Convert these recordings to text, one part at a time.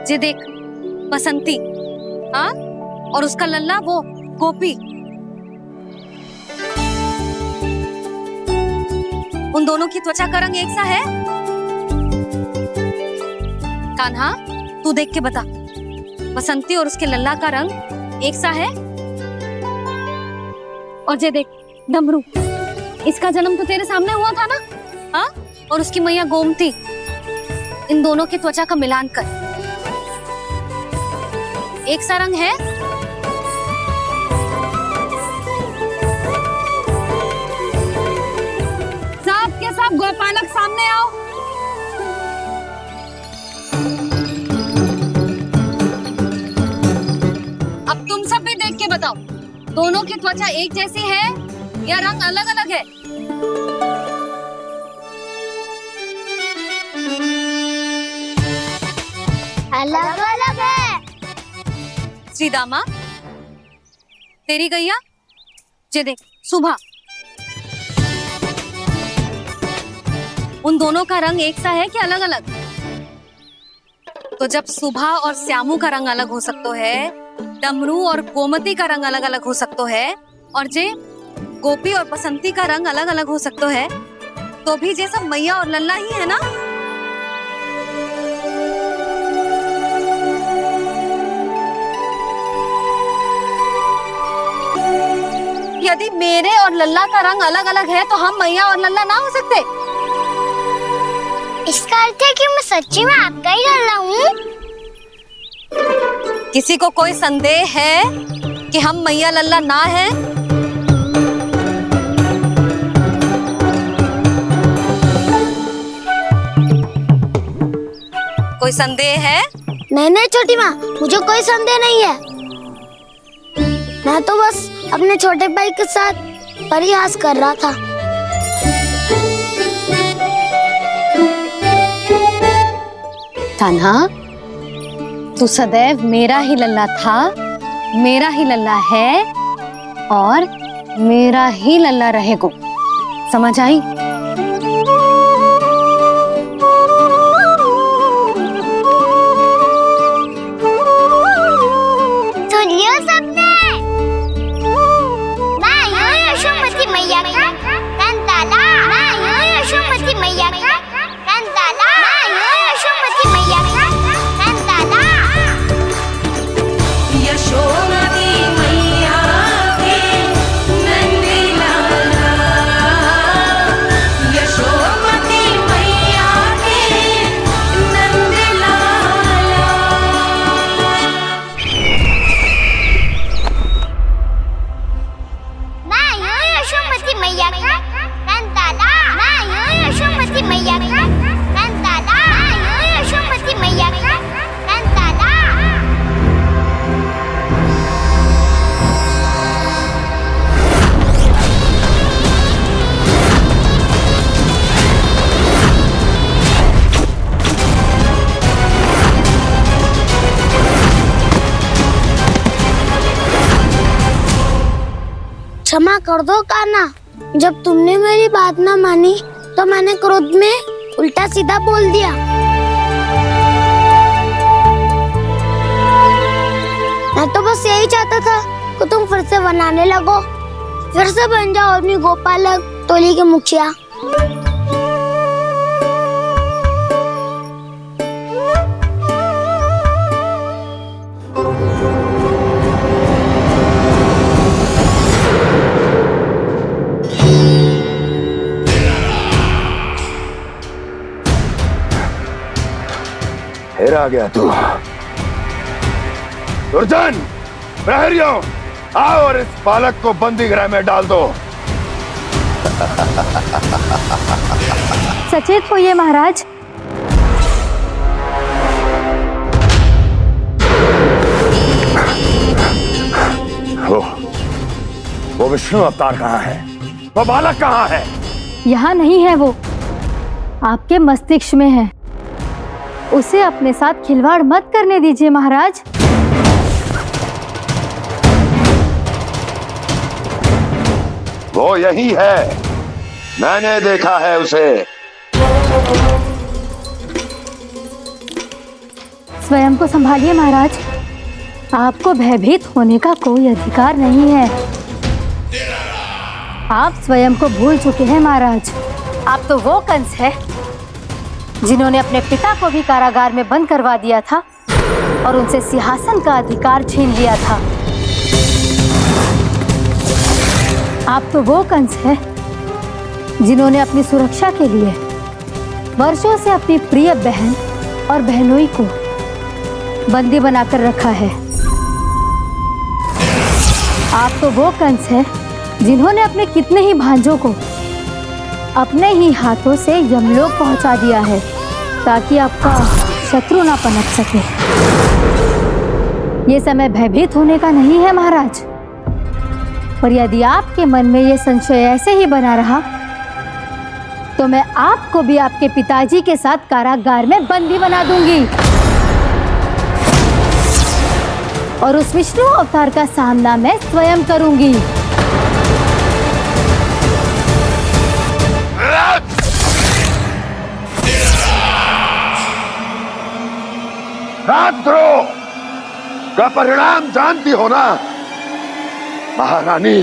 जे देख, बसंती, हाँ, और उसका लल्ला वो गोपी। उन दोनों की त्वचा का रंग एक सा है? कान्हा, तू देख के बता, बसंती और उसके लल्ला का रंग एक सा है? और जे देख, डमरू, इसका जन्म तो तेरे सामने हुआ था ना? हाँ, और उसकी मैया गोमती, इन दोनों की त्वचा का मिलान कर एक सा रंग है? सब के सब गोपालक सामने आओ। अब तुम सब भी देख के बताओ, दोनों की त्वचा एक जैसी है या रंग अलग अलग है? अलग अलग है। श्रीदामा, तेरी गैया, जे देख, सुभा, उन दोनों का रंग एक सा है कि अलग अलग? तो जब सुभा और श्यामू का रंग अलग हो सकता है, डमरू और गोमती का रंग अलग अलग हो सकता है, और जे गोपी और बसंती का रंग अलग अलग हो सकता है, तो भी जे सब मैया और लल्ला ही है ना? यदि मेरे और लल्ला का रंग अलग अलग है तो हम मैया और लल्ला ना हो सकते? इसका अर्थ है कि मैं सच्ची में आपका ही लल्ला हूँ? किसी को कोई संदेह है कि हम मैया लल्ला ना हैं? कोई संदेह है? नहीं छोटी माँ, मुझे कोई संदेह नहीं है। मैं तो बस अपने छोटे भाई के साथ परिहास कर रहा था। कान्हा, तू सदैव मेरा ही लल्ला था, मेरा ही लल्ला है और मेरा ही लल्ला रहेगा। समझ आई? क्षमा कर दो कान्हा, जब तुमने मेरी बात ना मानी तो मैंने क्रोध में उल्टा सीधा बोल दिया। मैं तो बस यही चाहता था कि तुम फिर से बनाने लगो, फिर से बन जाओ अपनी गोपालक टोली के मुखिया। फिर आ गया तू। दुर्जन, प्रहरियों, आओ और इस बालक को बंदी गृह में डाल दो। सचेत होइए महाराज। वो विष्णु अवतार कहाँ है? वो बालक कहाँ है? यहाँ नहीं है, वो आपके मस्तिष्क में है। उसे अपने साथ खिलवाड़ मत करने दीजिए महाराज। वो यही है, मैंने देखा है उसे। स्वयं को संभालिए महाराज। आपको भयभीत होने का कोई अधिकार नहीं है। आप स्वयं को भूल चुके हैं महाराज। आप तो वो कंस है जिन्होंने अपने पिता को भी कारागार में बंद करवा दिया था और उनसे सिंहासन का अधिकार छीन लिया था। आप तो वो कंस है जिन्होंने अपनी सुरक्षा के लिए वर्षों से अपनी प्रिय बहन और बहनोई को बंदी बनाकर रखा है। आप तो वो कंस है जिन्होंने अपने कितने ही भांजों को अपने ही हाथों से यमलोक पहुंचा दिया है ताकि आपका शत्रु ना पनप सके। ये समय भयभीत होने का नहीं है महाराज। पर यदि आपके मन में ये संशय ऐसे ही बना रहा तो मैं आपको भी आपके पिताजी के साथ कारागार में बंदी बना दूंगी और उस विष्णु अवतार का सामना मैं स्वयं करूंगी। राजद्रोह का परिणाम जानती हो ना महारानी?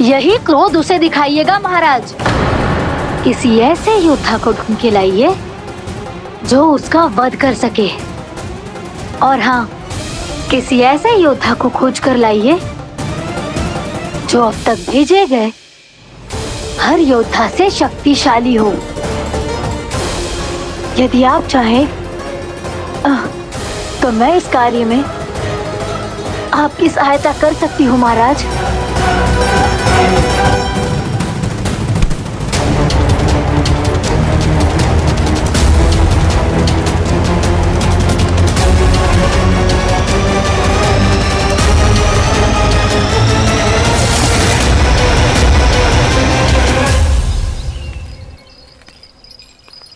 यही क्रोध उसे दिखाइएगा महाराज। किसी ऐसे योद्धा को ढूंढ के लाइए जो उसका वध कर सके। और हाँ, किसी ऐसे योद्धा को खोज कर लाइए जो अब तक भेजे गए हर योद्धा से शक्तिशाली हो। यदि आप चाहें तो मैं इस कार्य में आपकी सहायता कर सकती हूँ महाराज।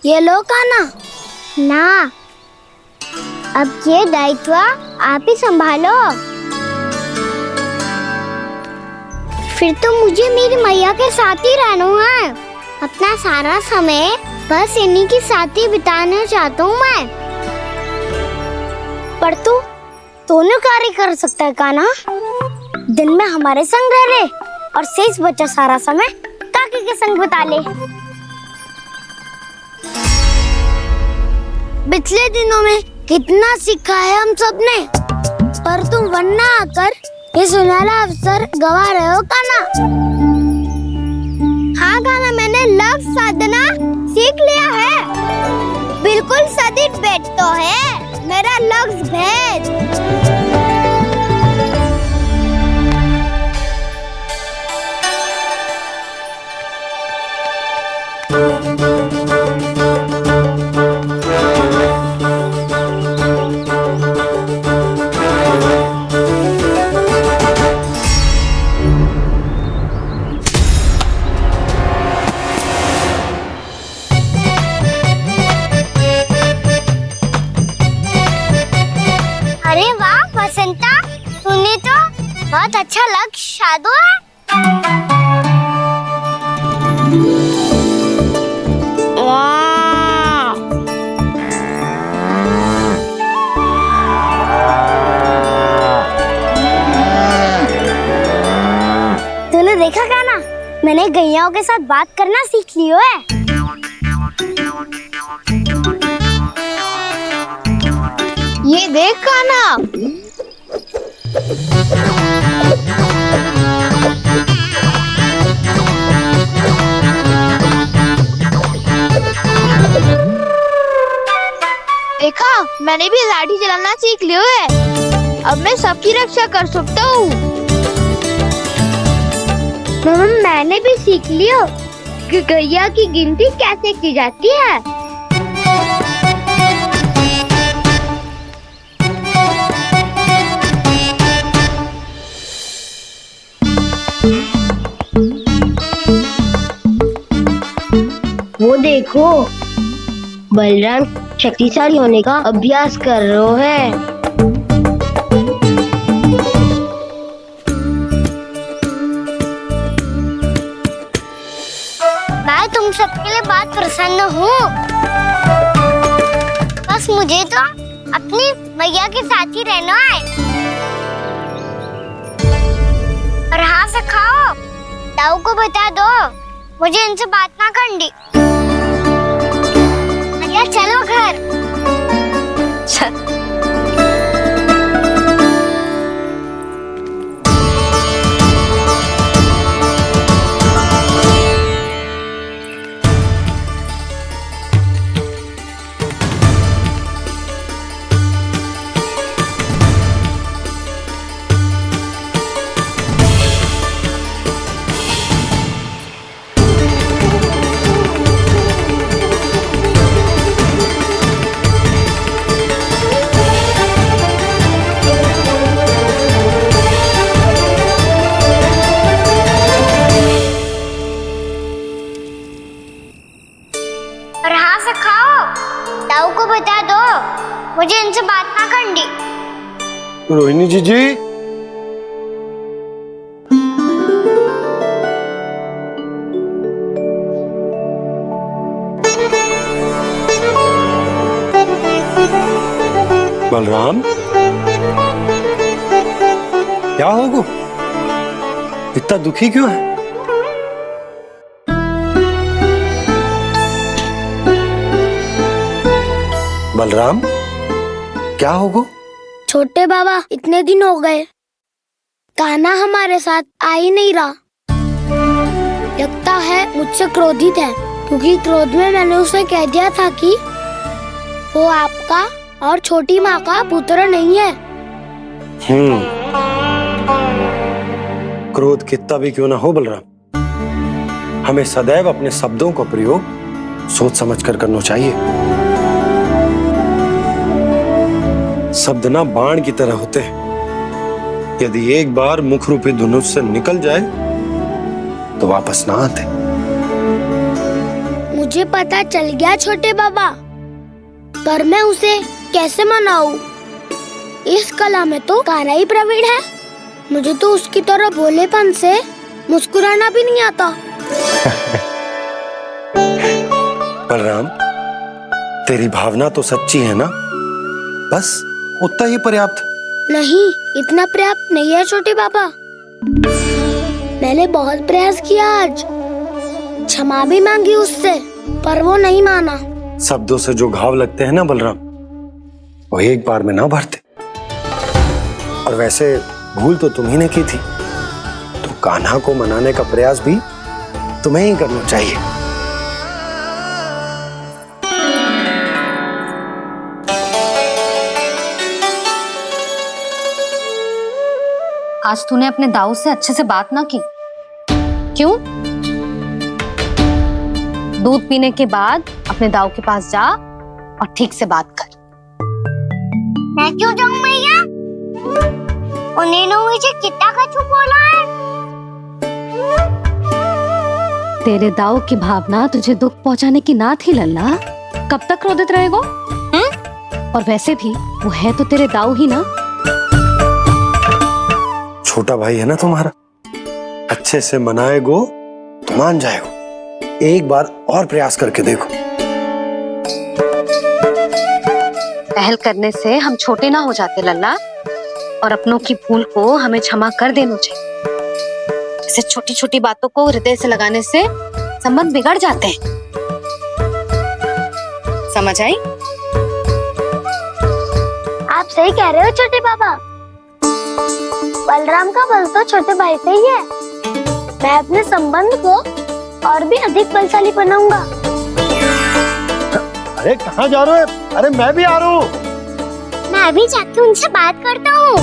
ये लो कान्हा। ना, अब ये दायित्व आप ही संभालो। फिर तो मुझे मेरी मैया के साथ ही रहना है। अपना सारा समय बस इन्हीं के साथ ही बिताना चाहता हूँ मैं। पर तू दोनों कार्य कर सकता है कान्हा। दिन में हमारे संग रह ले और शेष बचा सारा समय काकी के संग बिता ले। पिछले दिनों में कितना सीखा है हम सबने, पर तुम वरना आकर ये सुनहरा अवसर गवा रहे हो कान्हा। हाँ कान्हा, मैंने लफ्ज साधना सीख लिया है। बिल्कुल सदित भेद तो है मेरा लफ्ज भेद। अरे वाह वसंता, तूने तो बहुत अच्छा लक्ष्य साधा है। तूने देखा कान्हा, मैंने गैयाओं के साथ बात करना सीख लियो है। ये देख कान्हा, देखा, मैंने भी लाठी चलाना सीख लिया है। अब मैं सबकी रक्षा कर सकता हूँ। मैंने भी सीख लिया कि गैया की गिनती कैसे की जाती है। वो देखो, बलराम शक्तिशाली होने का अभ्यास कर रहे हैं। मैं तुम सबके लिए बहुत प्रसन्न हूँ। मुझे तो अपनी मैया के साथ ही रहना है। और हाँ से खाओ, ताऊ को बता दो मुझे इनसे बात ना करनी। मैया चलो घर। चल। और हाँ से खाओ, ताऊ को बता दो मुझे इनसे बात ना करनी। रोहिणी जीजी, बलराम, क्या हो गो? इतना दुखी क्यों है? बलराम, क्या हो गो? छोटे बाबा, इतने दिन हो गए कान्हा हमारे साथ आ ही नहीं रहा। लगता है मुझसे क्रोधित है, क्योंकि क्रोध में मैंने उसे कह दिया था कि वो आपका और छोटी माँ का पुत्र नहीं है। क्रोध कितना भी क्यों ना हो बलराम, हमें सदैव अपने शब्दों का प्रयोग सोच समझकर करना चाहिए। शब्द ना बाण की तरह होते हैं, यदि एक बार मुख रूपी धनुष से निकल जाए तो वापस ना आते। मुझे पता चल गया छोटे बाबा, पर मैं उसे कैसे मनाऊं? इस कला में तो कान्हा ही प्रवीण है। मुझे तो उसकी तरह भोलेपन से मुस्कुराना भी नहीं आता। बलराम, तेरी भावना तो सच्ची है ना, बस उतना ही पर्याप्त। नहीं, इतना पर्याप्त नहीं है छोटे बाबा। मैंने बहुत प्रयास किया, आज क्षमा भी मांगी उससे, पर वो नहीं माना। शब्दों से जो घाव लगते हैं ना बलराम, वो एक बार में ना भरते। और वैसे भूल तो तुम्ही ने की थी, तो कान्हा को मनाने का प्रयास भी तुम्हें ही करना चाहिए। आज तूने अपने दाऊ से अच्छे से बात ना की, क्यों? दूध पीने के बाद अपने दाऊ के पास जा और ठीक से बात कर। मैं क्यों जाऊं मैया? उन्होंने मुझे कितना कछु बोला है। तेरे दाऊ की भावना तुझे दुख पहुंचाने की ना थी लल्ला, कब तक क्रोधित रहेगो? और वैसे भी वो है तो तेरे दाऊ ही ना। छोटा भाई है ना तुम्हारा, अच्छे से मनाएगो तो मान जाएगो। एक बार और प्रयास करके देखो। पहल करने से हम छोटे ना हो जाते लल्ला, और अपनों की भूल को हमें क्षमा कर देना चाहिए। ऐसे छोटी छोटी बातों को हृदय से लगाने से संबंध बिगड़ जाते हैं। समझ आई? आप सही कह रहे हो छोटे बाबा। बलराम का बल तो छोटे भाई से ही है। मैं अपने संबंध को और भी अधिक बलशाली बनाऊंगा। अरे कहाँ जा रहे हो? अरे मैं भी आ रहा हूँ। मैं अभी जाके उनसे बात करता हूँ।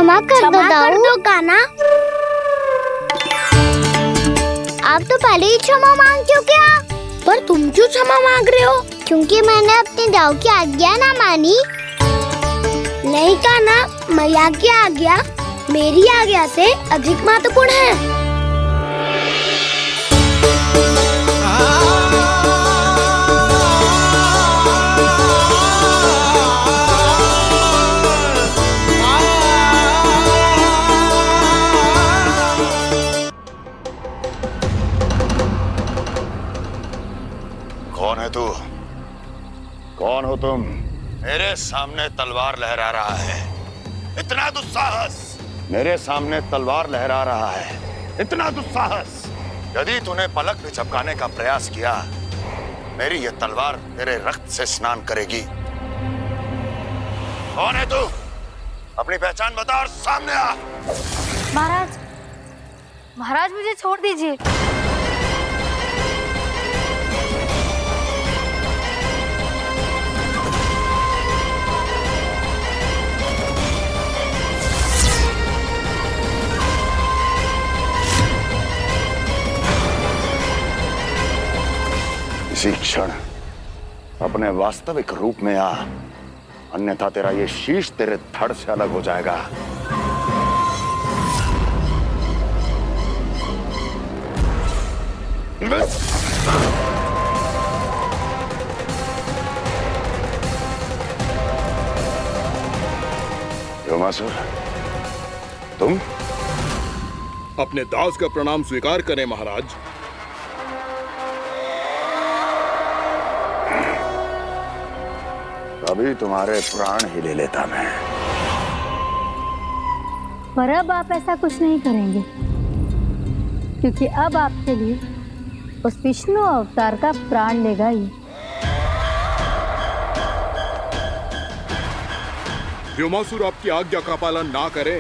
क्षमा कर दो कान्हा। आप तो पहले ही क्षमा मांगते हो क्या? पर तुम क्यों क्षमा मांग रहे हो? क्योंकि मैंने अपने दाऊ की आज्ञा ना मानी। नहीं कान्हा, मैया की आज्ञा मेरी आज्ञा से अधिक महत्वपूर्ण है। कौन है तू? कौन हो तुम? मेरे सामने तलवार लहरा रहा है, इतना दुस्साहस! मेरे सामने तलवार लहरा रहा है, इतना दुस्साहस! यदि तूने पलक भी झपकाने का प्रयास किया, मेरी ये तलवार तेरे रक्त से स्नान करेगी। कौन है तू? अपनी पहचान बता और सामने आ। महाराज, महाराज मुझे छोड़ दीजिए। इसी क्षण अपने वास्तविक रूप में आ, अन्यथा तेरा ये शीश तेरे धड़ से अलग हो जाएगा। व्योमासुर, तुम? अपने दास का प्रणाम स्वीकार करें महाराज। अभी तुम्हारे प्राण ही ले लेता मैं। पर अब आप ऐसा कुछ नहीं करेंगे, क्योंकि अब आपके लिए उस विष्णु अवतार का प्राण लेगा ही। व्योमासुर आपकी आज्ञा का पालन ना करे,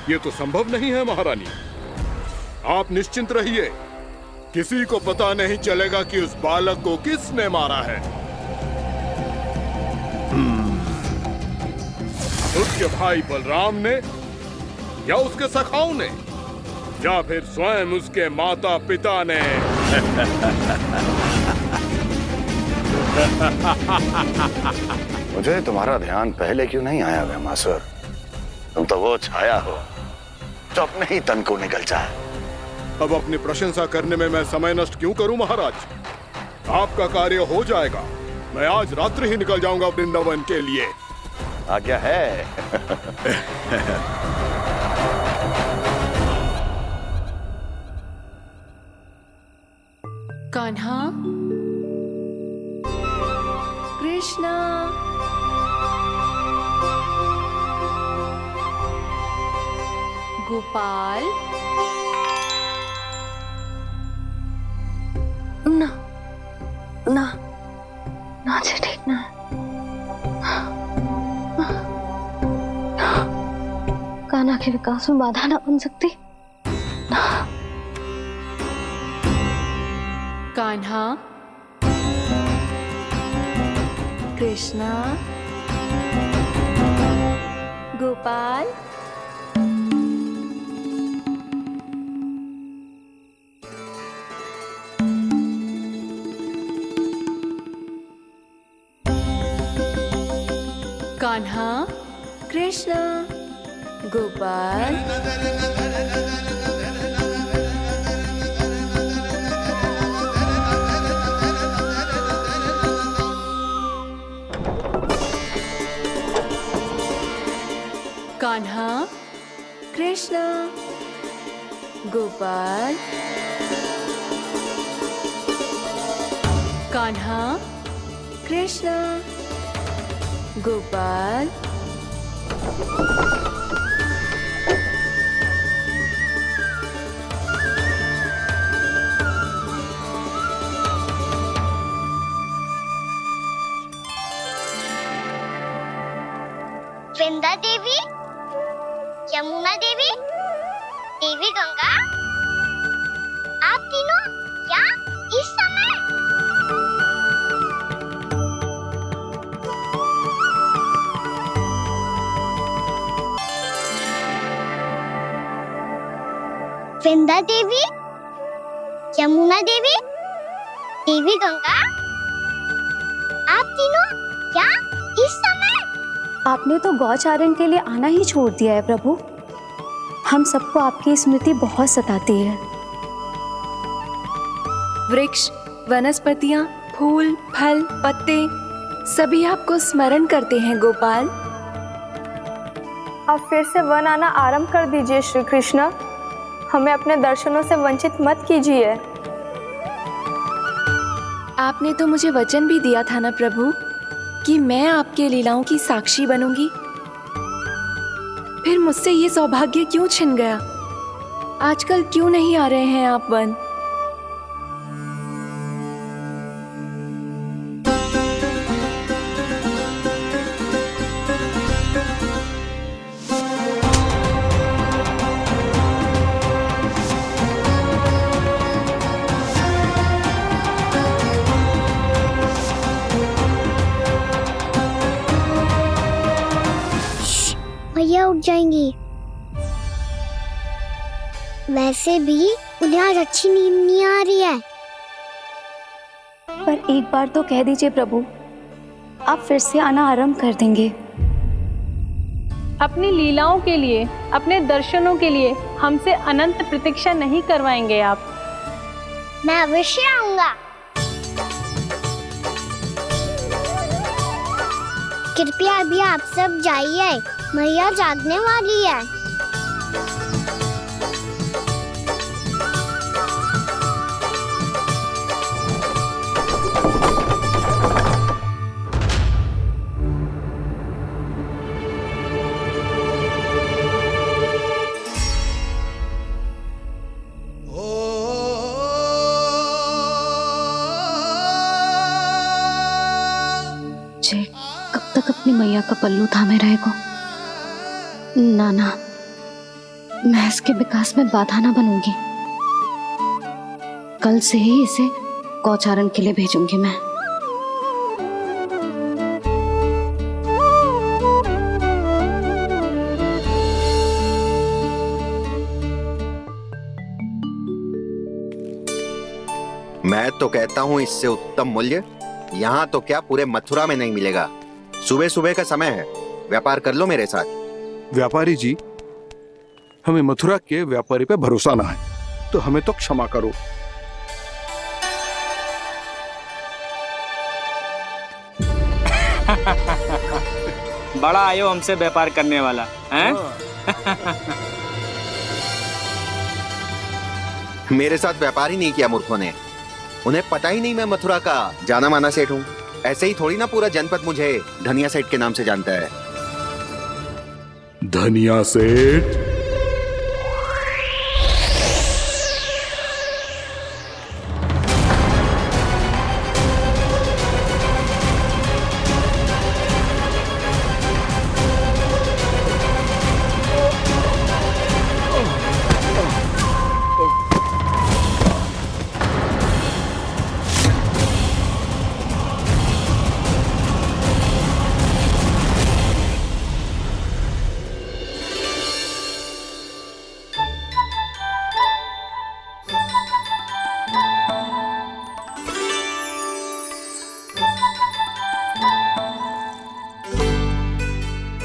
ये तो संभव नहीं है महारानी। आप निश्चिंत रहिए, किसी को पता नहीं चलेगा कि उस बालक को किसने मारा है। उसके भाई बलराम ने, या उसके सखाओं ने, या फिर स्वयं उसके माता पिता ने। मुझे तुम्हारा ध्यान पहले क्यों नहीं आया व्योमासुर? तुम तो वो छाया हो जो अपने ही तन को निगल जाए। अब अपनी प्रशंसा करने में मैं समय नष्ट क्यों करूं महाराज? आपका कार्य हो जाएगा। मैं आज रात्रि ही निकल जाऊंगा वृंदावन के लिए। आज्ञा है। कान्हा, कृष्णा, गोपाल। ना ना ना जी, ठीक ना। कान्हा के विकास में बाधा ना बन सकती। कान्हा, कृष्णा, गोपाल। कान्हा, कृष्णा, गोपाल। कान्हा, कृष्णा, गोपाल। कान्हा, कृष्णा, गोपाल। वृंदा देवी, यमुना देवी, देवी गंगा, आप तीनों यहाँ इस समय? वृंदा देवी, यमुना देवी, देवी गंगा, आप तीनों क्या इस समय? आपने तो गौचारण के लिए आना ही छोड़ दिया है प्रभु। हम सबको आपकी स्मृति बहुत सताती है। वृक्ष, वनस्पतियां, फूल, फल, पत्ते सभी आपको स्मरण करते हैं गोपाल। अब फिर से वन आना आरंभ कर दीजिए श्री कृष्ण। हमें अपने दर्शनों से वंचित मत कीजिए। आपने तो मुझे वचन भी दिया था ना प्रभु कि मैं आपके लीलाओं की साक्षी बनूंगी। फिर मुझसे ये सौभाग्य क्यों छिन गया? आजकल क्यों नहीं आ रहे हैं आप वन? भैया उठ जाएंगी। वैसे भी उन्हें आज अच्छी नींद नहीं आ रही है। पर एक बार तो कह दीजिए प्रभु, आप फिर से आना आरंभ कर देंगे। अपनी लीलाओं के लिए, अपने दर्शनों के लिए हमसे अनंत प्रतीक्षा नहीं करवाएंगे आप? मैं अवश्य आऊंगा। कृपया अभी आप सब जाइए, मैया जागने वाली है। जय कब तक अपनी मैया का पल्लू थामे रहेगा? ना ना, मैं इसके विकास में बाधा ना बनूंगी। कल से ही इसे गौचारण के लिए भेजूंगी मैं। मैं तो कहता हूँ इससे उत्तम मूल्य यहाँ तो क्या पूरे मथुरा में नहीं मिलेगा। सुबह सुबह का समय है, व्यापार कर लो मेरे साथ। व्यापारी जी, हमें मथुरा के व्यापारी पे भरोसा ना है, तो हमें तो क्षमा करो। बड़ा आयो हमसे व्यापार करने वाला हैं? मेरे साथ व्यापार ही नहीं किया मूर्खों ने। उन्हें पता ही नहीं मैं मथुरा का जाना माना सेठ हूँ। ऐसे ही थोड़ी ना पूरा जनपद मुझे धनिया सेठ के नाम से जानता है। धनिया सेठ?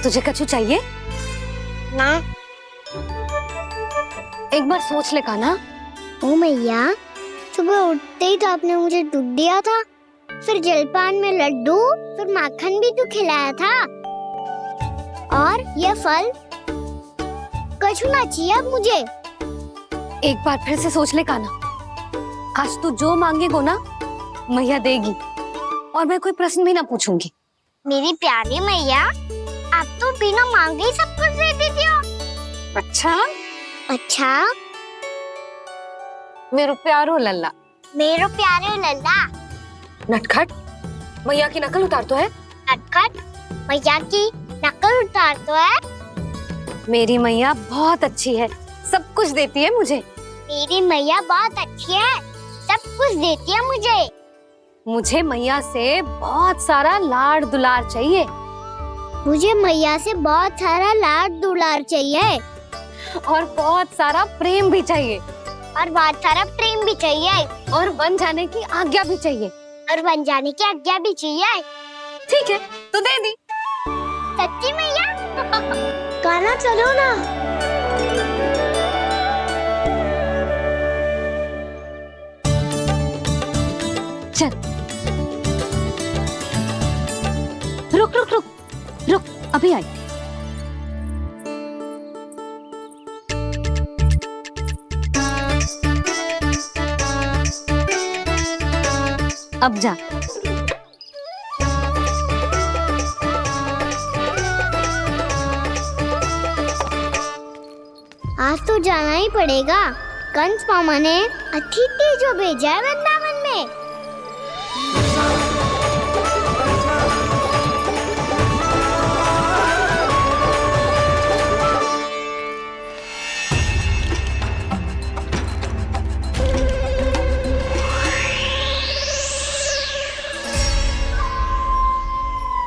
तुझे कछु चाहिए? ना। एक बार सोच ले कान्हा। ओ मैया, सुबह उठते ही तो आपने मुझे दूध दिया था, फिर जलपान में लड्डू, फिर माखन भी तो खिलाया था। और ये फल कछु ना चाहिए अब मुझे। एक बार फिर से सोच ले कान्हा। आज तू जो मांगेगो ना, मैया देगी, और मैं कोई प्रश्न भी ना पूछूंगी। मेरी प्यारी मैया, आप तो बिना मांगे ही सब कुछ दे देती हो। अच्छा अच्छा, मेरो प्यारो लल्ला। मेरो प्यारे लल्ला। नटखट, मैया की नकल उतार तो है। नटखट, मैया की नकल उतार तो है। मेरी मैया बहुत अच्छी है, सब कुछ देती है मुझे। मेरी मैया बहुत अच्छी है, सब कुछ देती है मुझे। मुझे मैया से बहुत सारा लाड़ दुलार चाहिए। मुझे मैया से बहुत सारा लाड दुलार चाहिए। और बहुत सारा प्रेम भी चाहिए। और बहुत सारा प्रेम भी चाहिए। और बन जाने की आज्ञा भी चाहिए। और बन जाने की आज्ञा भी चाहिए। ठीक है, तो दे दी। सच्ची मैया? गाना चलो ना। चल, रुक रुक रुक रुक, अभी आई। अब जा। आज तो जाना ही पड़ेगा। कंस मामा ने अतिथि जो भेजा है वृंदावन में।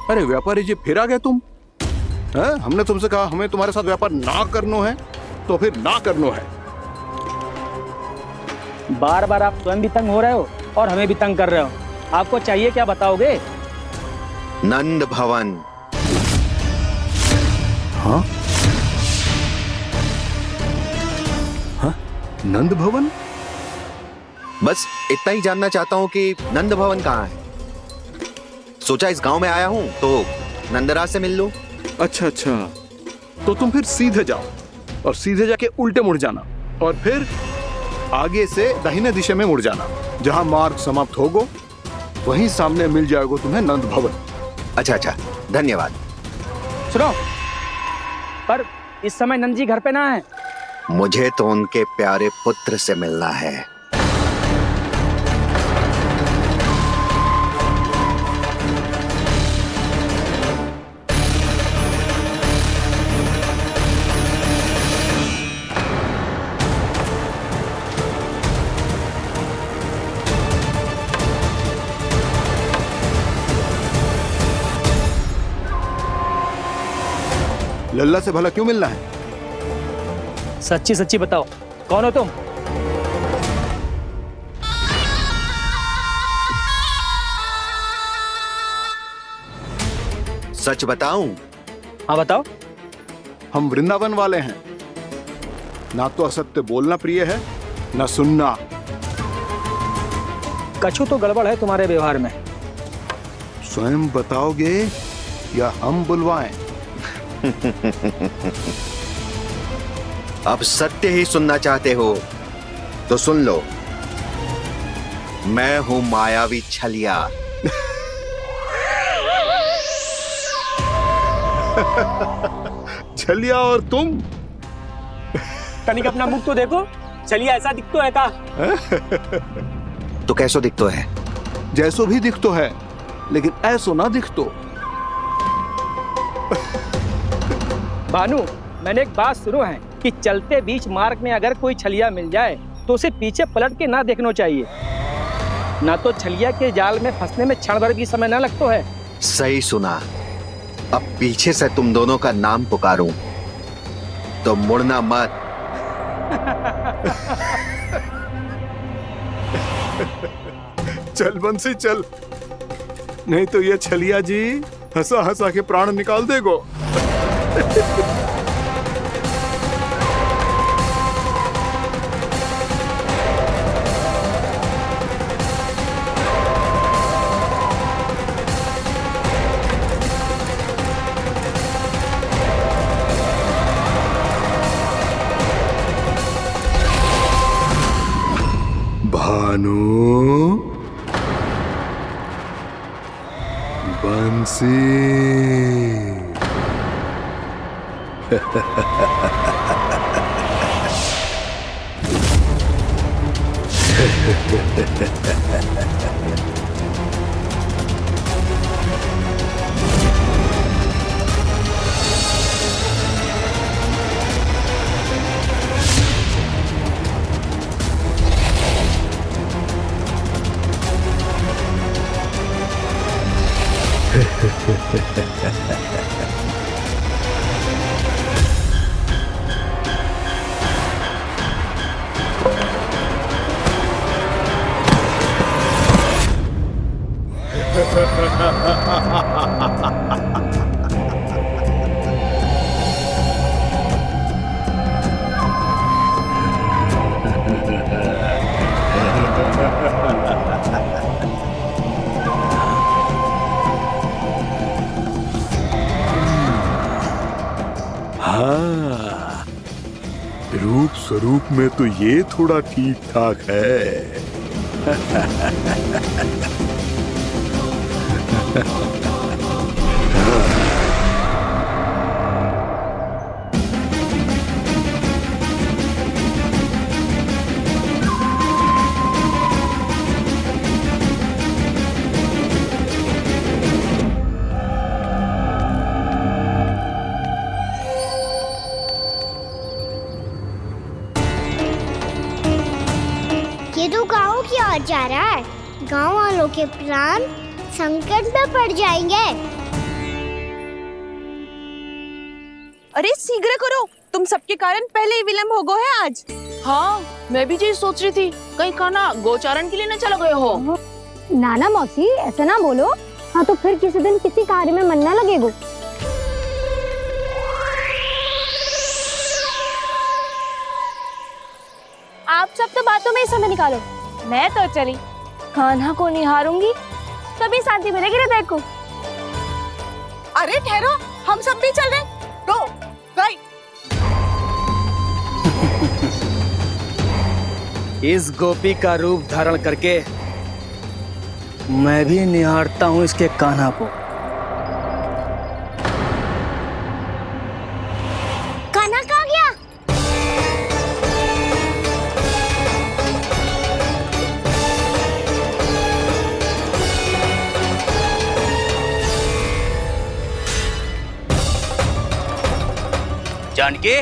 अरे व्यापारी जी, फिर आ गए तुम? हैं? हमने तुमसे कहा हमें तुम्हारे साथ व्यापार ना करना है, तो फिर ना करना है। बार बार आप स्वयं भी तंग हो रहे हो और हमें भी तंग कर रहे हो। आपको चाहिए क्या, बताओगे? नंद भवन। हाँ? हाँ? नंद भवन? बस इतना ही जानना चाहता हूँ कि नंद भवन कहाँ है। सोचा इस गांव में आया हूँ तो नंदराज से मिल लूं। अच्छा अच्छा, तो तुम फिर सीधे जाओ और सीधे जाके उल्टे मुड़ जाना और फिर आगे से दाहिने दिशा में मुड़ जाना। जहाँ मार्ग समाप्त होगा वहीं सामने मिल जाएगा तुम्हें नंद भवन। अच्छा अच्छा, धन्यवाद। सुनो, पर इस समय नंद जी घर पे ना है। मुझे तो उनके प्यारे पुत्र से मिलना है। लल्ला से भला क्यों मिलना है? सच्ची सच्ची बताओ, कौन हो तुम? सच बताऊं? हाँ बताओ। हम वृंदावन वाले हैं। ना तो असत्य बोलना प्रिय है, ना सुनना। कछु तो गड़बड़ है तुम्हारे व्यवहार में। स्वयं बताओगे या हम बुलवाएं? अब सत्य ही सुनना चाहते हो तो सुन लो। मैं हूं मायावी छलिया। छलिया और तुम? तनिक अपना मुख तो देखो, चलिए ऐसा दिखतो है का? तो कैसो दिखतो है? जैसो भी दिखतो है, लेकिन ऐसो ना दिखतो। भानु, मैंने एक बात सुनो है कि चलते बीच मार्ग में अगर कोई छलिया मिल जाए तो उसे पीछे पलट के ना देखना चाहिए। ना तो छलिया के जाल में फंसने में क्षण भर भी समय ना लगता है। सही सुना। अब पीछे से तुम दोनों का नाम पुकारूं तो मुड़ना मत। चल बंसी चल, नहीं तो ये छलिया जी हंसा हंसा के प्राण निकाल देगो। भानु, बंसी। हाँ, रूप स्वरूप में तो ये थोड़ा ठीक ठाक है। ये तो गाँव की ओर जा रहा है। गाँव वालों के प्राण संकट में पड़ जाएंगे। अरे शीघ्र करो, तुम सबके कारण पहले ही विलम्ब हो गए है आज। हाँ, मैं भी यही सोच रही थी, कहीं खाना गोचारण के लिए न चले गए हो। नाना मौसी ऐसे ना बोलो। हाँ तो फिर किसी दिन किसी कार्य में मन ना लगेगा। आप सब तो बातों में ही समय निकालो। मैं तो चली कान्हा को निहारूंगी, तभी शांति मिलेगी हृदय को। अरे ठहरो, हम सब भी चल रहे। रो गई। इस गोपी का रूप धारण करके मैं भी निहारता हूँ इसके कान्हा को। कान्हा कहाँ गया? जानकी,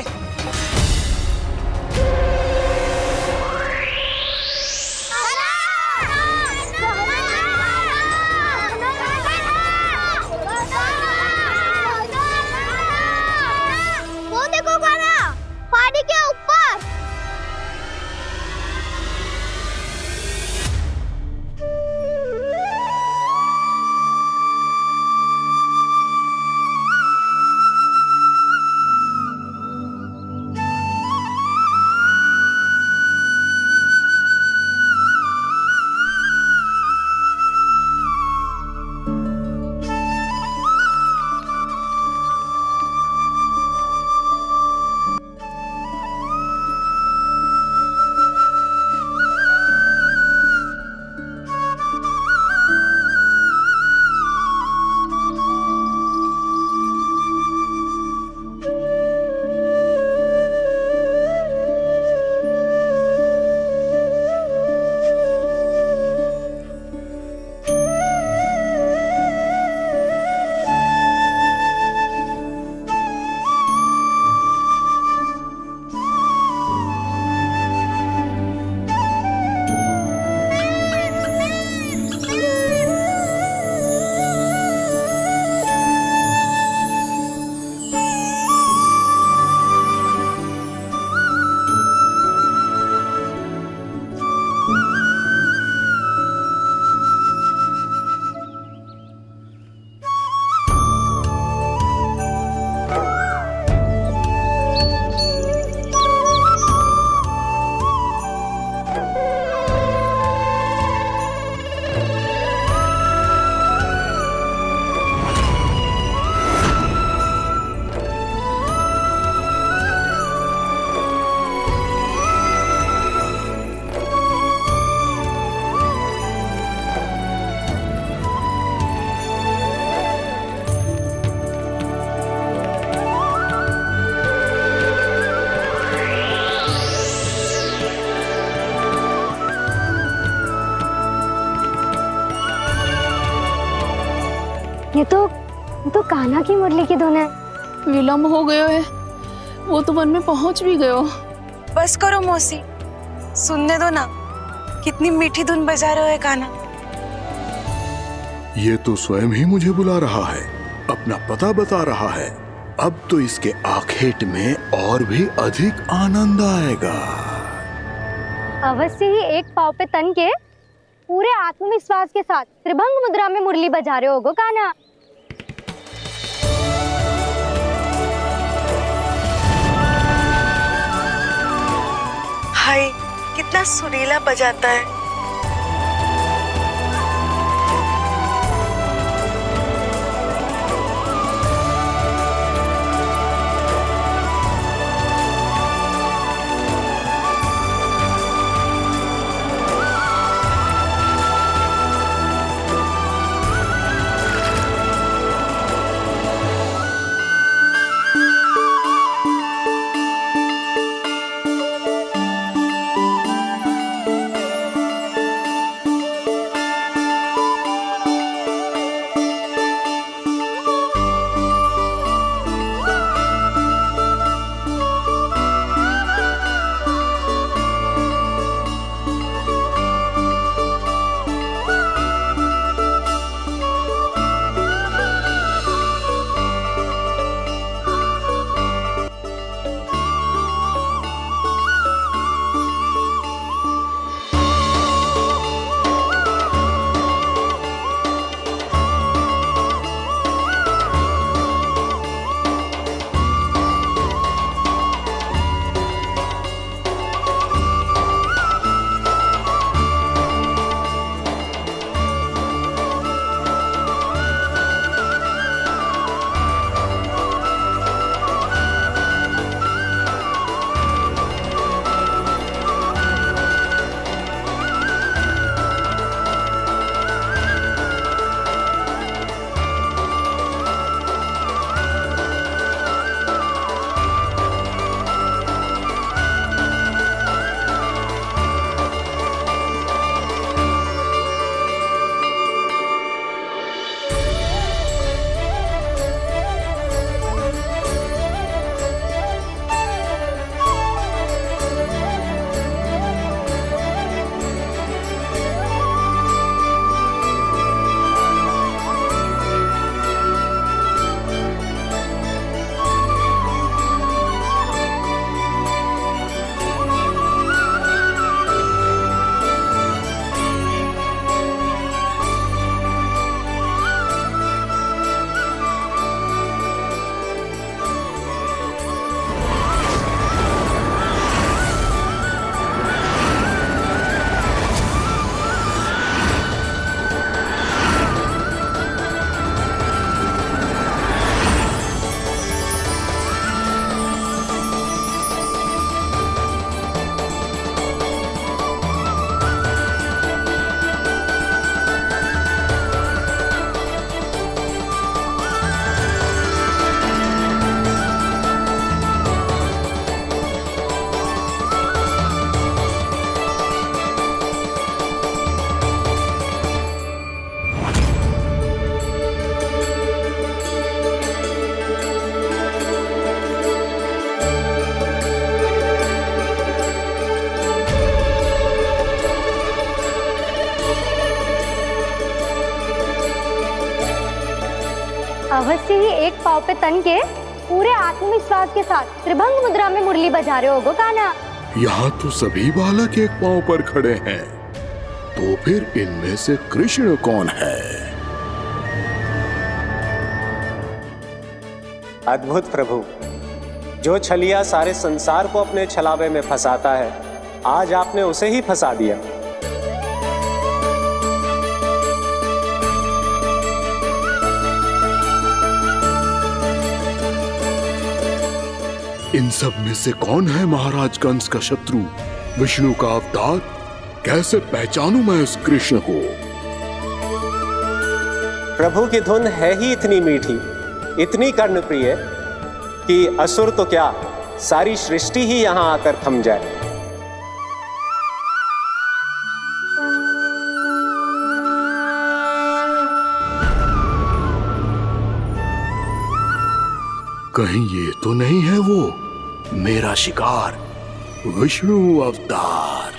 वो देखो कान्हा, पहाड़ी के ऊपर। ये तो कान्हा की मुरली की धुन है। विलम्ब हो गयो है, वो तो वन में पहुंच भी गयो। बस करो मौसी, सुनने दो ना, कितनी मीठी धुन बजा रहे हो कान्हा। ये तो स्वयं ही मुझे बुला रहा है, अपना पता बता रहा है। अब तो इसके आखेट में और भी अधिक आनंद आएगा। अवश्य ही एक पाव पे तन के पूरे आत्मविश्वास के साथ त्रिभंग मुद्रा में मुरली बजा रहे होगो कान्हा। हाय, कितना सुरीला बजाता है। अवश्य ही एक पाव पे तन के पूरे आत्मविश्वास के साथ त्रिभंग मुद्रा में मुरली बजा रहे होगो कान्हा। यहाँ तो सभी बालक एक पांव पर खड़े हैं, तो फिर इनमें से कृष्ण कौन है? अद्भुत प्रभु, जो छलिया सारे संसार को अपने छलावे में फंसाता है, आज आपने उसे ही फंसा दिया। इन सब में से कौन है महाराज कंस का शत्रु, विष्णु का अवतार? कैसे पहचानूं मैं उस कृष्ण को? प्रभु की धुन है ही इतनी मीठी, इतनी कर्णप्रिय कि असुर तो क्या, सारी सृष्टि ही यहाँ आकर थम जाए। कहीं ये तो नहीं है वो मेरा शिकार, विष्णु अवतार?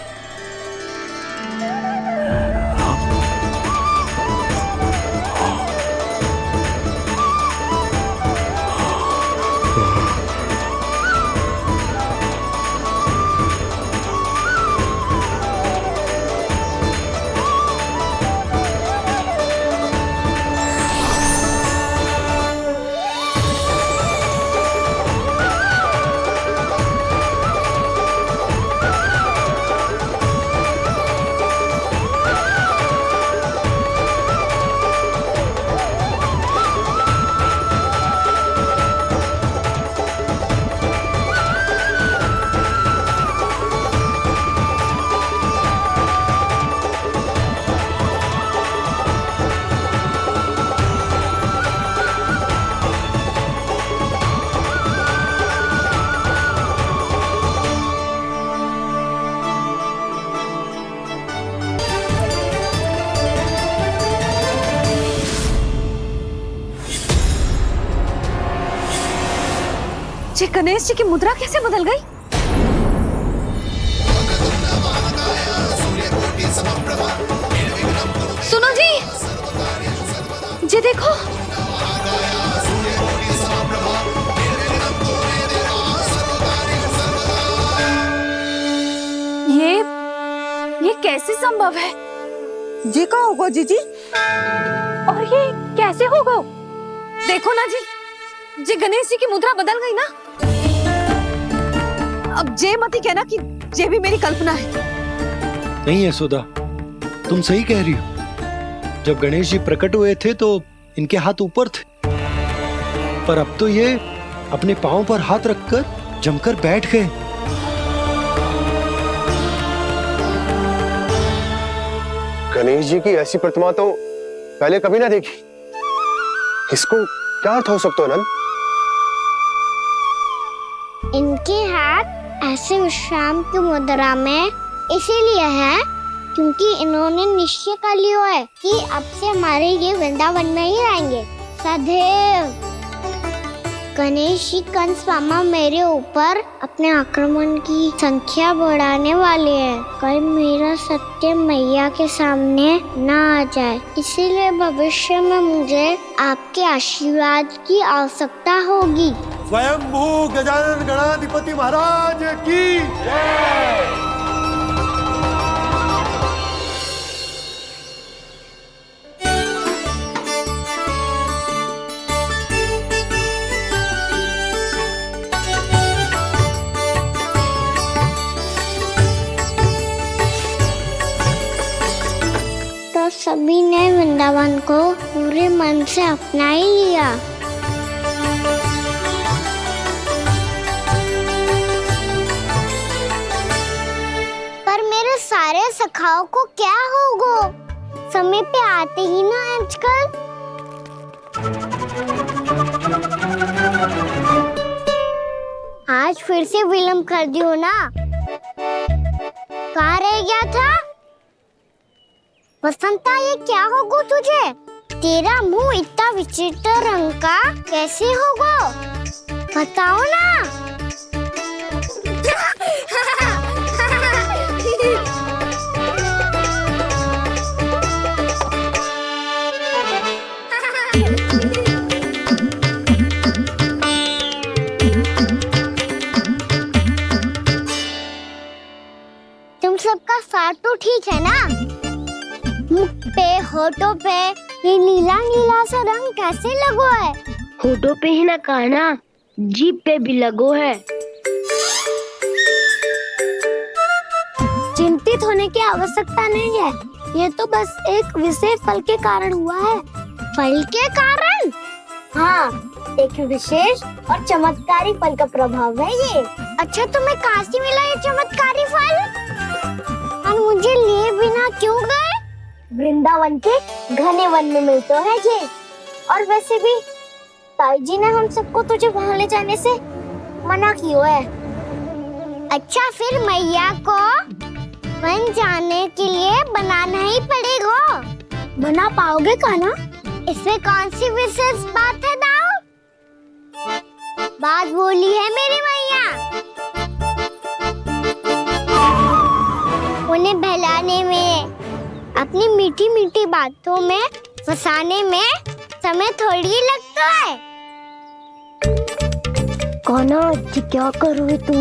जी गणेश जी की मुद्रा कैसे बदल गई? सुनो जी, जी देखो, ये कैसे संभव है? जी का होगा जीजी? और ये कैसे होगा? देखो ना जी गणेश जी की मुद्रा बदल गई ना। अब जे मती कहना कि ये भी मेरी कल्पना है। नहीं यशोदा, तुम सही कह रही हो। जब गणेश जी प्रकट हुए थे तो इनके हाथ ऊपर थे, पर अब तो ये अपने पांव पर हाथ रखकर जमकर बैठ गए। गणेश जी की ऐसी प्रतिमा तो पहले कभी ना देखी। इसको क्या अर्थ हो सकता है नंद? इनके हाथ ऐसे विश्राम की मुद्रा में इसीलिए है क्योंकि इन्होंने निश्चय कर लिया है कि अब से हमारे ये वृंदावन में ही रहेंगे सदैव। गणेश जी कंस मामा मेरे ऊपर अपने आक्रमण की संख्या बढ़ाने वाले हैं। कल मेरा सत्य मैया के सामने ना आ जाए, इसीलिए भविष्य में मुझे आपके आशीर्वाद की आवश्यकता होगी। स्वयंभू गजानन गणाधिपति महाराज की जय। तो सभी ने वृंदावन को पूरे मन से अपना ही लिया। पर मेरे सारे सखाओं को क्या होगा? समय पे आते ही ना आजकल। आज फिर से विलंब कर दियो ना। कहाँ रह गया था? वसंता, ये क्या होगा तुझे? तेरा मुंह इतना विचित्र रंग का कैसे होगा? बताओ ना। का स्वाद तो ठीक है ना? मुख पे, होठों पे ये नीला नीला सा रंग कैसे लगो है? होठों पे ही ना कान्हा, जीभ पे भी लगो है। चिंतित होने की आवश्यकता नहीं है, ये तो बस एक विशेष फल के कारण हुआ है। फल के कारण? हाँ, एक विशेष और चमत्कारी फल का प्रभाव है ये। अच्छा, तुम्हें कहाँ से मिला ये चमत्कारी फल? और मुझे लिए बिना क्यों गए? वृंदावन के घने वन में मिलते हैं ये। और वैसे भी ताई जी ने हम सबको तुझे वहाँ ले जाने से मना किया है। अच्छा, फिर मैया को वन जाने के लिए बनाना ही पड़ेगा। बना पाओगे कान्हा? इसमें कौन सी विशेष बात है दाऊ? बात बोली है मेरी मैया। उन्हें बहलाने में, अपनी मीठी मीठी बातों में फंसाने में समय थोड़ी लगता है। कान्हा, क्या करोगे तू?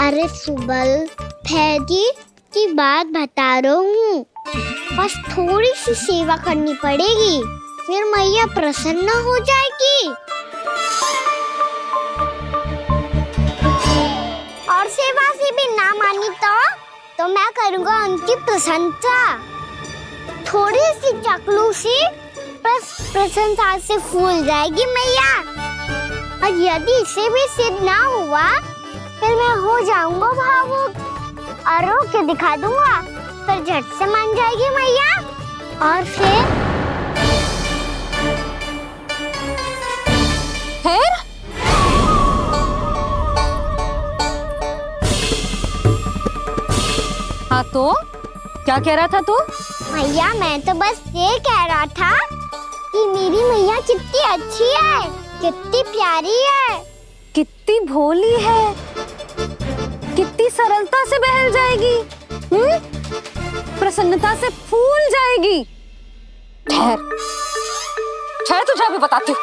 अरे सुबल, फैजी की बात बता रहा हूँ। बस थोड़ी सी सेवा करनी पड़ेगी, फिर मैया प्रसन्न हो जाएगी। और सेवा से भी ना मानी तो मैं करूँगा उनकी प्रशंसा। थोड़ी सी चकलूसी बस प्रशंसा से फूल जाएगी मैया। और यदि इसे भी सिद्ध ना हुआ, फिर मैं हो जाऊंगा भावुक और रो के दिखा दूंगा, फिर झट से मान जाएगी मैया। और फिर हाँ, तो क्या कह रहा था तू? मैया, मैं तो बस ये कह रहा था कि मेरी मैया कितनी अच्छी है, कितनी प्यारी है, कितनी भोली है, कितनी सरलता से बहल जाएगी, प्रसन्नता से फूल जाएगी। ठहर ठहर, तुझे अभी बताती हूँ।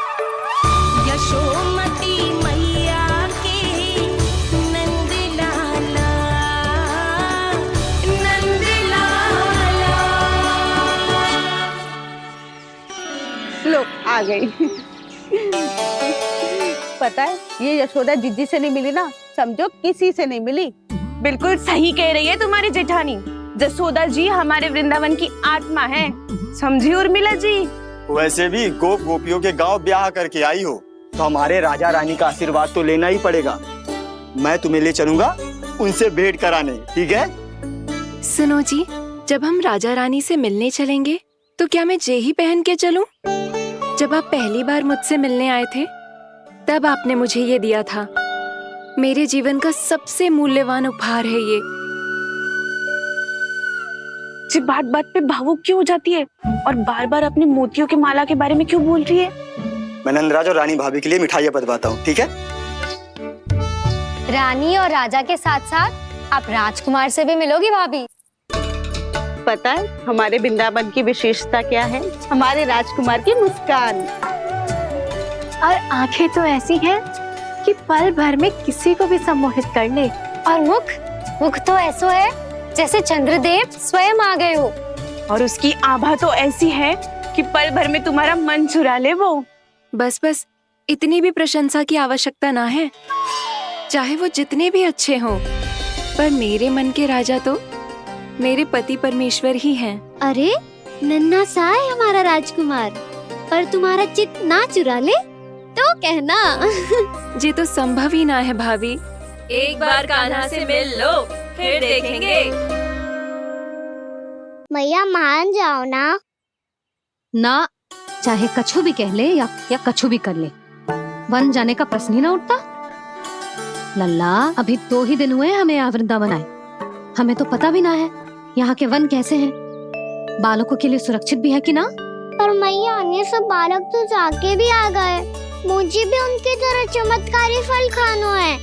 यशोमती मैया के नंद लाला, नंद लाला। लो, आ गई। पता है, ये यशोदा जीजी से नहीं मिली ना, समझो किसी से नहीं मिली। बिल्कुल सही कह रही है तुम्हारी जेठानी। यशोदा जी हमारे वृंदावन की आत्मा है, समझी उर्मिला जी? वैसे भी गोप गोपियों के गांव ब्याह करके आई हो, तो हमारे राजा रानी का आशीर्वाद तो लेना ही पड़ेगा। मैं तुम्हें ले चलूंगा उनसे भेंट कराने, ठीक है? सुनो जी, जब हम राजा रानी से मिलने चलेंगे तो क्या मैं जे ही पहन के चलूं? जब आप पहली बार मुझसे मिलने आए थे, तब आपने मुझे ये दिया था। मेरे जीवन का सबसे मूल्यवान उपहार है ये। जी बात बात पे भावुक क्यों हो जाती है और बार बार अपने मोतियों के माला के बारे में क्यों बोल रही है? मैं नंदराज और रानी भाभी के लिए मिठाइयाँ बंटवाता हूँ, ठीक है? रानी और राजा के साथ साथ आप राजकुमार से भी मिलोगी भाभी। पता है हमारे वृंदावन की विशेषता क्या है? हमारे राजकुमार की मुस्कान। और आंखें तो ऐसी हैं कि पल भर में किसी को भी सम्मोहित कर ले। और मुख तो ऐसा है जैसे चंद्रदेव स्वयं आ गए हो। और उसकी आभा तो ऐसी है कि पल भर में तुम्हारा मन चुरा ले वो। बस बस, इतनी भी प्रशंसा की आवश्यकता ना है। चाहे वो जितने भी अच्छे हों, पर मेरे मन के राजा तो मेरे पति परमेश्वर ही हैं। अरे नन्हा सा है हमारा राजकुमार, पर तुम्हारा चित्त ना चुरा ले तो कहना। ये तो संभव ही ना है भाभी। एक बार कान्हा से मिल लो, फिर देखेंगे। मैया मान जाओ ना। चाहे कछु भी कह ले या कछु भी कर ले, वन जाने का प्रश्न ही ना उठता। लल्ला, अभी 2 ही दिन हुए हमें यहाँ वृंदावन आए, हमें तो पता भी ना है यहाँ के वन कैसे हैं, बालकों के लिए सुरक्षित भी है कि ना। पर मैया, ये सब बालक तो जाके भी आ गए, मुझे भी उनकी तरह चमत्कारी फल खाना है।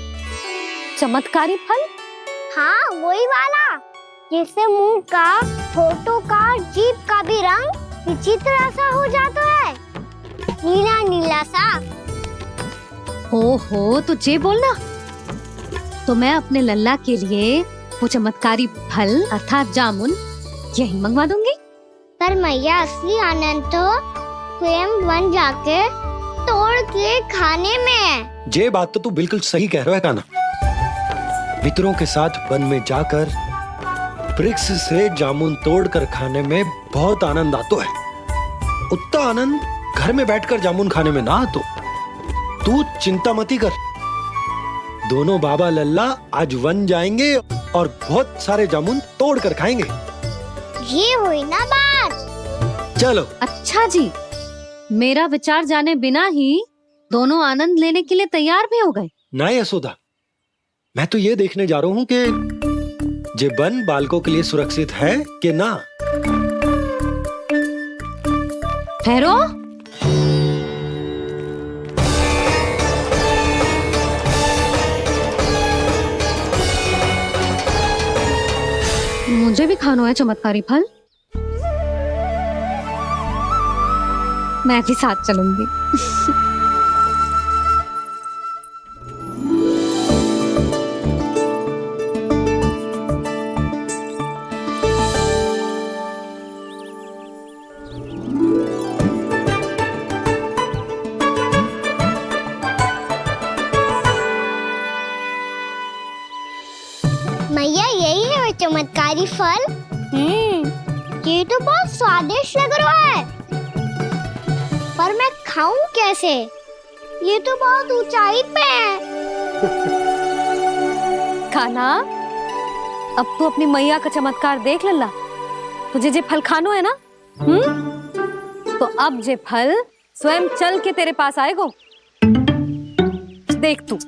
चमत्कारी फल? हाँ, वही वाला जिससे मुंह का, होठों का, जीभ का भी रंग विचित्र सा हो जाता है, नीला नीला सा। हो तुझे बोलना तो मैं अपने लल्ला के लिए वो चमत्कारी फल अर्थात जामुन यही मंगवा दूंगी। पर मैया असली आनंद तो स्वयं वन जाके तोड़ के खाने में है। ये बात तो तू बिल्कुल सही कह रहा है कान्हा। मित्रों के साथ वन में जाकर वृक्ष से जामुन तोड़कर खाने में बहुत आनंद आता है। उतना आनंद घर में बैठकर जामुन खाने में ना आतो। तू चिंता मती कर, दोनों बाबा लल्ला आज वन जाएंगे और बहुत सारे जामुन तोड़कर खाएंगे। ये हुई ना बात। चलो। अच्छा जी, मेरा विचार जाने बिना ही दोनों आनंद लेने के लिए तैयार भी हो गए। ना यशोदा, मैं तो ये देखने जा रहा हूँ कि ये वन बालकों के लिए सुरक्षित है कि ना। ठहरो। मुझे भी खाना है चमत्कारी फल। मैं भी साथ चलूंगी। मैया यही है वो चमत्कारी फल। ये तो बहुत स्वादिष्ट लग रहा है, पर मैं खाऊं कैसे? ये तो बहुत ऊंचाई पे है। खाना, अब तू अपनी मैया का चमत्कार देख लल्ला। तुझे जे फल खानो है ना, तो अब जे फल स्वयं चल के तेरे पास आएगो। देख तू।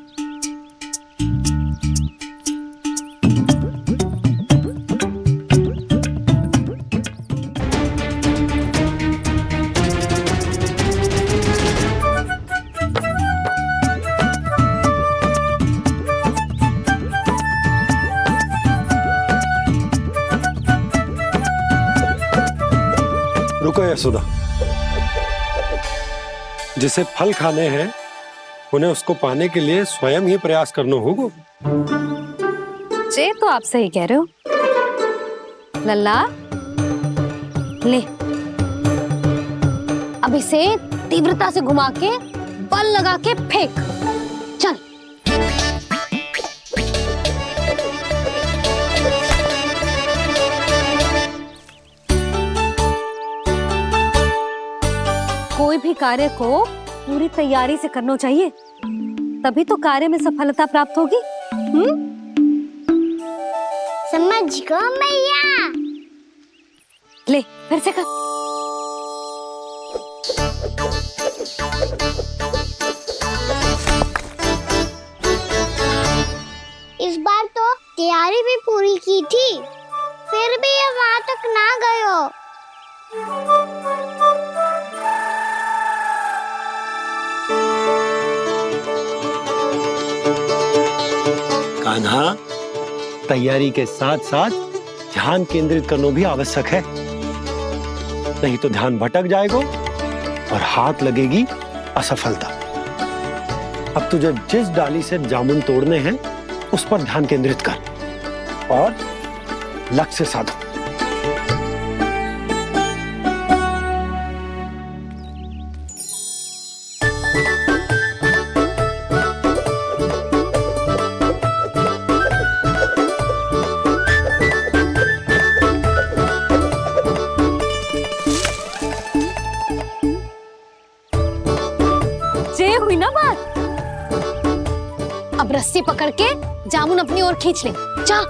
रुको यशोदा, जिसे फल खाने हैं उन्हें उसको पाने के लिए स्वयं ही प्रयास करना होगा। जे तो आप सही कह रहे हो लल्ला। ले, अब इसे तीव्रता से घुमा के बल लगा के फेंक। चल। कोई भी कार्य को पूरी तैयारी से करना चाहिए, तभी तो कार्य में सफलता प्राप्त होगी। समझ गो मैया। ले, फिर से कर। इस बार तो तैयारी भी पूरी की थी, फिर भी ये वहां तक ना गए हो। कान्हा, तैयारी के साथ साथ ध्यान केंद्रित करना भी आवश्यक है, नहीं तो ध्यान भटक जाएगा और हाथ लगेगी असफलता। अब तुझे जिस डाली से जामुन तोड़ने हैं उस पर ध्यान केंद्रित कर और लक्ष्य साधो। हुई ना बात। अब रस्सी पकड़ के जामुन अपनी ओर खींच ले। जा।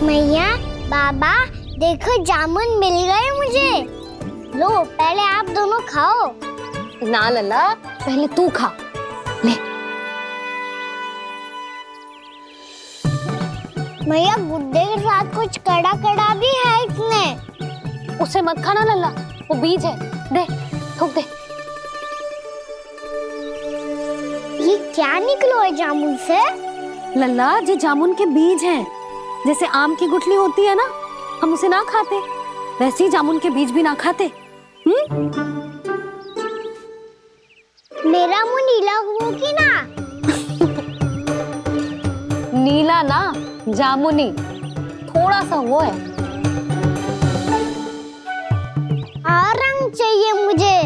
मैया, बाबा, देखो जामुन मिल गए मुझे। लो, पहले आप दोनों खाओ। ना लल्ला, पहले तू खा। ले। मैया गुड्डे के साथ कुछ कड़ा कड़ा भी है इसमें। उसे मत खाना लल्ला, वो बीज है। दे, थूक दे। ये क्या निकलो है जामुन से? लल्ला, ये जामुन के बीज हैं। जैसे आम की गुठली होती है ना, हम उसे ना खाते, वैसे ही जामुन के बीज भी ना खाते। मेरा मुंह नीला हुआ कि ना? नीला ना, जामुनी, थोड़ा सा वो है। और रंग चाहिए मुझे।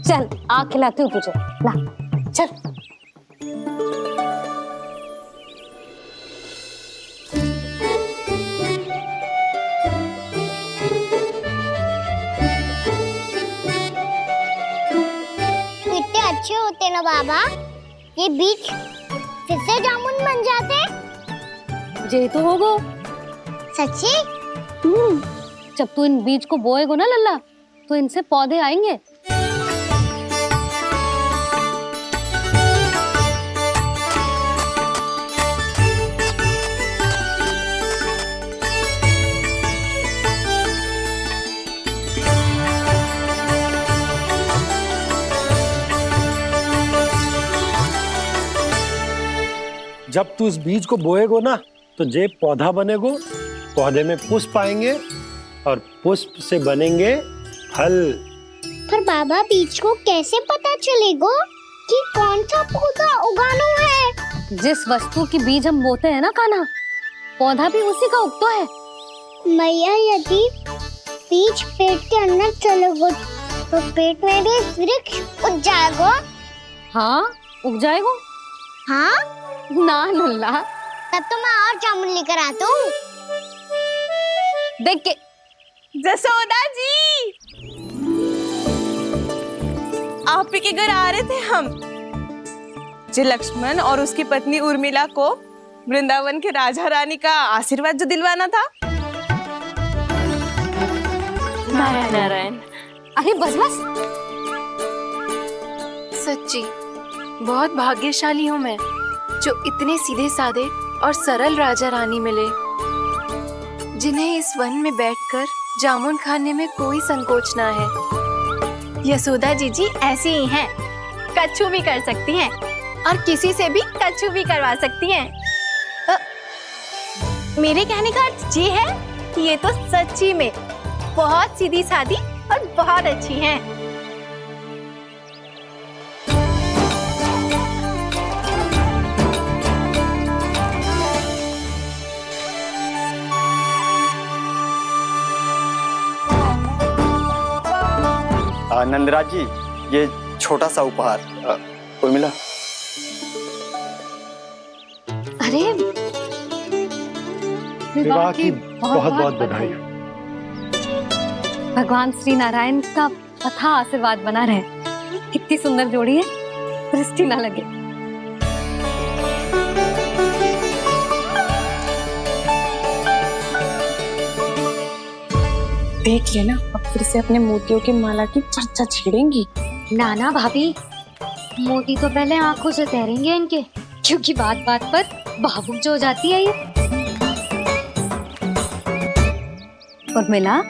चल, आ खिलाती हूँ तुझे, ला, चल। कितने अच्छे होते ना बाबा, ये बीज फिर से जामुन बन जाते। जे तो होगो। सच्ची? जब तू इन बीज को बोएगो ना लल्ला, तो इनसे पौधे आएंगे। जब तू इस बीज को बोएगो ना, तो जे पौधा बनेगो, पौधे में पुष्प आएंगे और पुष्प से बनेंगे फल। पर बाबा बीज को कैसे पता चलेगा कि कौन सा पौधा उगाना है? जिस वस्तु की बीज हम बोते हैं ना कान्हा, पौधा भी उसी का उगता है। मैया, यदि बीज पेट के अंदर चलेगा तो पेट में भी वृक्ष उग जाएगा। हाँ, उग जाएगा। हाँ ना लल्ला, तब तो मैं और जामुन लेकर आता हूँ। देख के। जसोदा जी, आप ही के घर आ रहे थे हम। जो लक्ष्मण और उसकी पत्नी उर्मिला को वृंदावन के राजा रानी का आशीर्वाद जो दिलवाना था। नारायण नारायण। अरे बस बस। सच्ची बहुत भाग्यशाली हूँ मैं, जो इतने सीधे साधे और सरल राजा रानी मिले, जिन्हें इस वन में बैठकर जामुन खाने में कोई संकोच ना है। यशोदा जी ऐसी ही हैं, कच्छू भी कर सकती हैं और किसी से भी कच्छू भी करवा सकती हैं। मेरे कहने का अर्थ ये है कि ये तो सच्ची में बहुत सीधी सादी और बहुत अच्छी हैं। नंदराज जी, ये छोटा सा उपहार। उर्मिला। अरे विवाह की बहुत बहुत बधाई। भगवान श्री नारायण का अथाह आशीर्वाद बना रहे। कितनी सुंदर जोड़ी है, दृष्टि ना लगे। देख लेना, अब फिर से अपने मोतियों की माला की चर्चा छेड़ेंगी। नाना भाभी, मोती तो पहले आंखों से तैरेंगे इनके, क्योंकि बात बात पर भावुक जो हो जाती है ये। उर्मिला,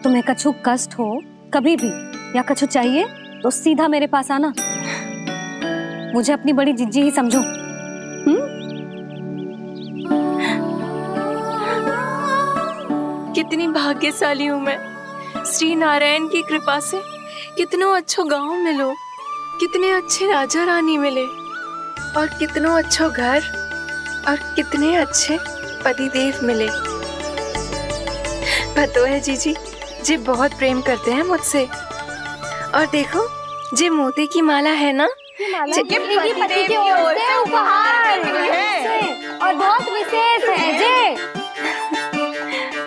तुम्हें कछु कष्ट हो कभी भी या कछु चाहिए तो सीधा मेरे पास आना। मुझे अपनी बड़ी जिज्जी ही समझो। कितनी भाग्यशाली हूँ मैं, श्री नारायण की कृपा से कितनों अच्छो गांव मिलो, कितने अच्छे राजा रानी मिले, और कितनों अच्छो घर और कितने अच्छे पतिदेव मिले। पतो है जीजी, जी बहुत प्रेम करते हैं मुझसे। और देखो, जे मोती की माला है ना, पति की ओर से उपहार और बहुत विशेष है जे।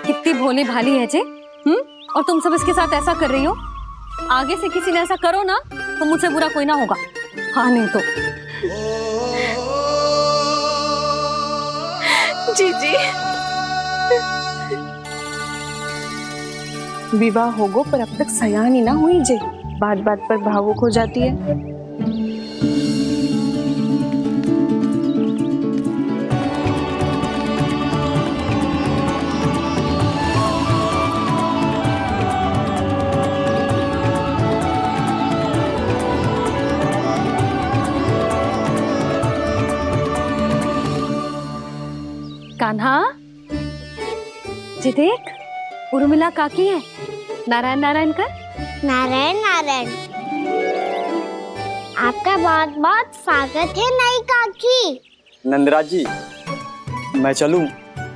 कितनी भोली भाली है जे। और तुम सब इसके साथ ऐसा कर रही हो। आगे से किसी ने ऐसा करो ना, तो मुझसे बुरा कोई ना होगा। हाँ नहीं तो। जीजी, विवाह होगो पर अब तक सयानी ना हुई जे, बात बात पर भावुक हो जाती है। कान्हा, जी देख, उर्मिला काकी है। नारायण नारायण कर। नारायण नारायण। आपका बहुत बहुत स्वागत है नई काकी। नंदराज जी, मैं चलूं,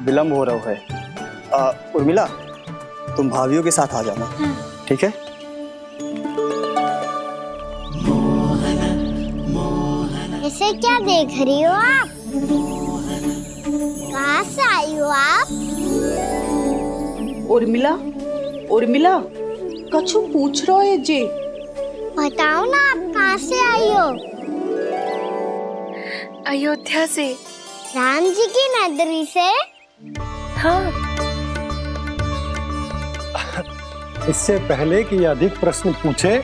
विलम्ब हो रहा है। उर्मिला, तुम भाभियों के साथ आ जाना, ठीक है? इसे क्या देख रही हो आप? कहाँ से आई हो आप? उर्मिला, उर्मिला, कछु पूछ रहा है जी। बताओ ना, आप कहाँ से आई हो? अयोध्या से। राम जी की नगरी से? हाँ। इससे पहले कि अधिक प्रश्न पूछे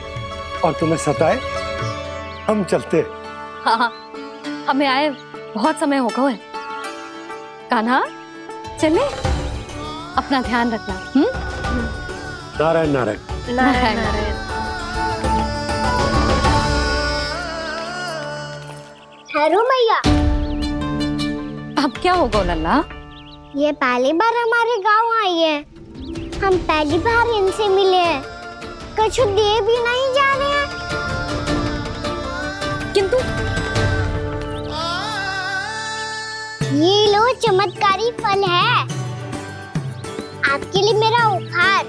और तुम्हें सताए, हम चलते। हाँ, हमें आए बहुत समय हो गया है। कान्हा, चले, अपना ध्यान रखना। नारायण नारायण। नारायण नारायण। ठहरू मैया। अब क्या होगा लल्ला? ये पहली बार हमारे गांव आई है। हम पहली बार इनसे मिले हैं। कुछ दे भी नहीं जा रहे हैं। किंतु ये लो, चमत्कारी फल है आपके लिए, मेरा उपहार।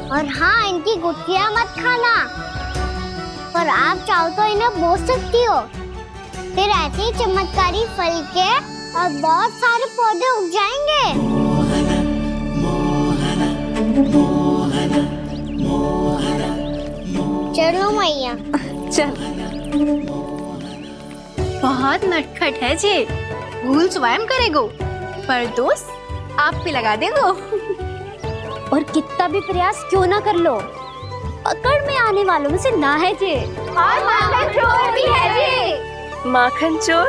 और हाँ, इनकी गुठलियां मत खाना। पर आप चाहो तो इन्हें बोल सकती हो। फिर ऐसे ही चमत्कारी फल के और बहुत सारे पौधे उग जाएंगे। चलो मैया। चल। बहुत नटखट है जी। भूल स्वयं करेगो, पर दोस्त आप पे लगा देगो। और कितना भी प्रयास क्यों ना कर लो, पकड़ में आने वालों में से ना है जी। और माखन चोर भी है जी। माखन चोर?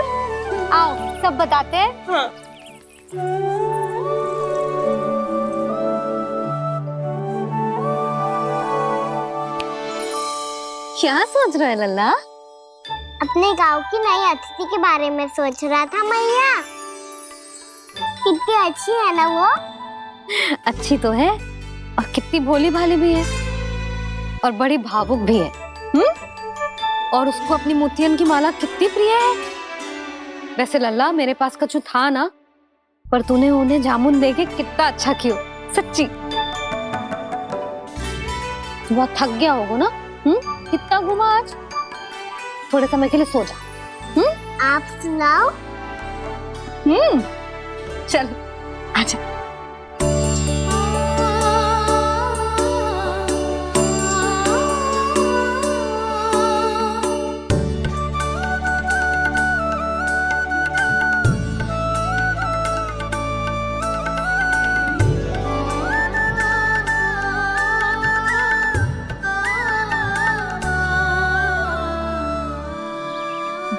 आओ सब बताते हैं। हाँ। क्या सोच रहा है लल्ला? अपने गांव की नई अतिथि के बारे में सोच रहा था मैया। कितनी अच्छी है ना वो? अच्छी तो है, और कितनी भोली भाली भी है, और बड़ी भावुक भी है। और उसको अपनी मोतियन की माला कितनी प्रिय है। वैसे लल्ला, मेरे पास कछु था ना, पर तूने उन्हें जामुन देके कितना अच्छा किया, सच्ची। बहुत थक गया होगा ना? कितना घुमा आज? थोड़े समय के लिए सो जा। आप सुनाओ। चल आजा।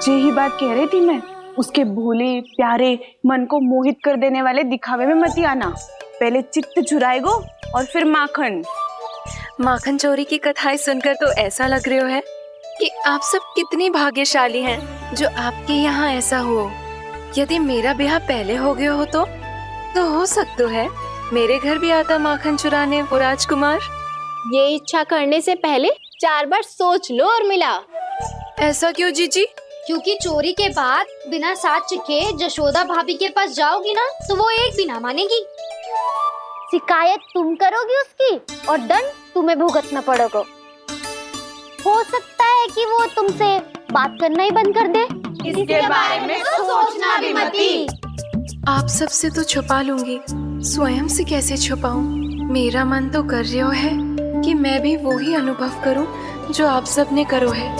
यही बात कह रही थी मैं। उसके भोले प्यारे मन को मोहित कर देने वाले दिखावे में मत आना। पहले चित्त चुराएगो और फिर माखन। माखन चोरी की कथाएं सुनकर तो ऐसा लग रहा है कि आप सब कितनी भाग्यशाली हैं जो आपके यहाँ ऐसा हो। यदि मेरा ब्याह पहले हो गया हो तो हो सकता है मेरे घर भी आता माखन चुराने वो राजकुमार। ये इच्छा करने से पहले 4 बार सोच लो उर्मिला। ऐसा क्यों जीजी? क्योंकि चोरी के बाद बिना साथ चिखे जशोदा भाभी के पास जाओगी ना, तो वो एक भी ना मानेगी। शिकायत तुम करोगी उसकी, और दंड तुम्हें भुगतना पड़ेगा। हो सकता है कि वो तुमसे बात करना ही बंद कर दे। इसके बारे में तो सोचना भी मती। आप सबसे तो छुपा लूंगी, स्वयं से कैसे छुपाऊं? मेरा मन तो कर रहा है कि मैं भी वो ही अनुभव करूं जो आप सब ने करो है।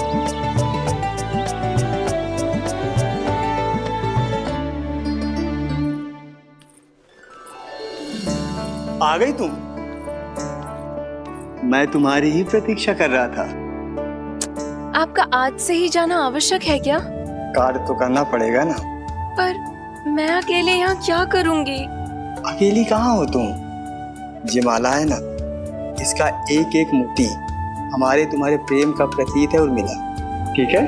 आ गई तुम? मैं तुम्हारी ही प्रतीक्षा कर रहा था। आपका आज से ही जाना आवश्यक है क्या? कार्य तो करना पड़ेगा ना। पर मैं अकेले यहाँ क्या करूँगी? अकेली कहाँ हो तुम? ये माला है ना, इसका एक एक मोती हमारे तुम्हारे प्रेम का प्रतीक है उर्मिला, ठीक है?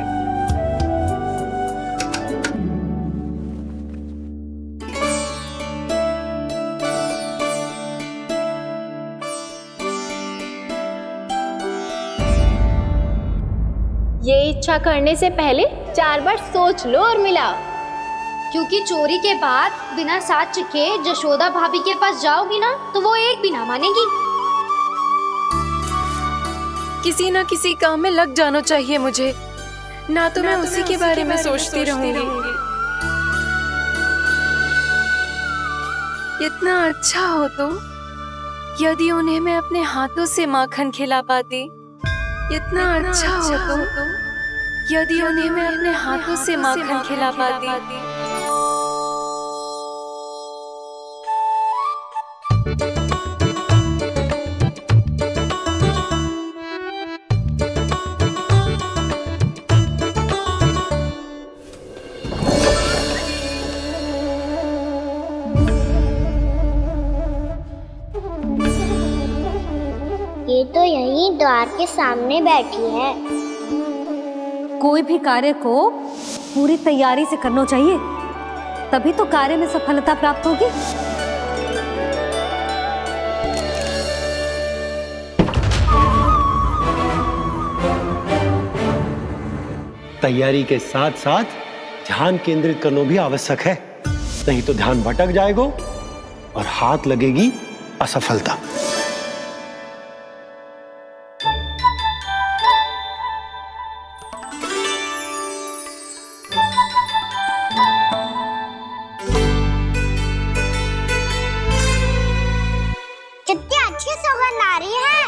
ये इच्छा करने से पहले 4 बार सोच लो उर्मिला, क्योंकि चोरी के बाद बिना साथ चखे जशोदा भाभी के पास जाओगी ना तो वो एक भी ना मानेगी। किसी ना किसी काम में लग जाना चाहिए मुझे, ना तो मैं उसी के बारे में सोचती रहूंगी। इतना अच्छा हो तो यदि उन्हें मैं अपने हाथों से माखन खिला पाती। इतना अच्छा हो तो यदि उन्हें मैं अपने हाथों से माखन खिला पाती। ये तो यहीं द्वार के सामने बैठी है। कोई भी कार्य को पूरी तैयारी से करना चाहिए, तभी तो कार्य में सफलता प्राप्त होगी। तैयारी के साथ साथ ध्यान केंद्रित करना भी आवश्यक है, नहीं तो ध्यान भटक जाएगा और हाथ लगेगी असफलता। कितनी अच्छी सुगंध आ रही है।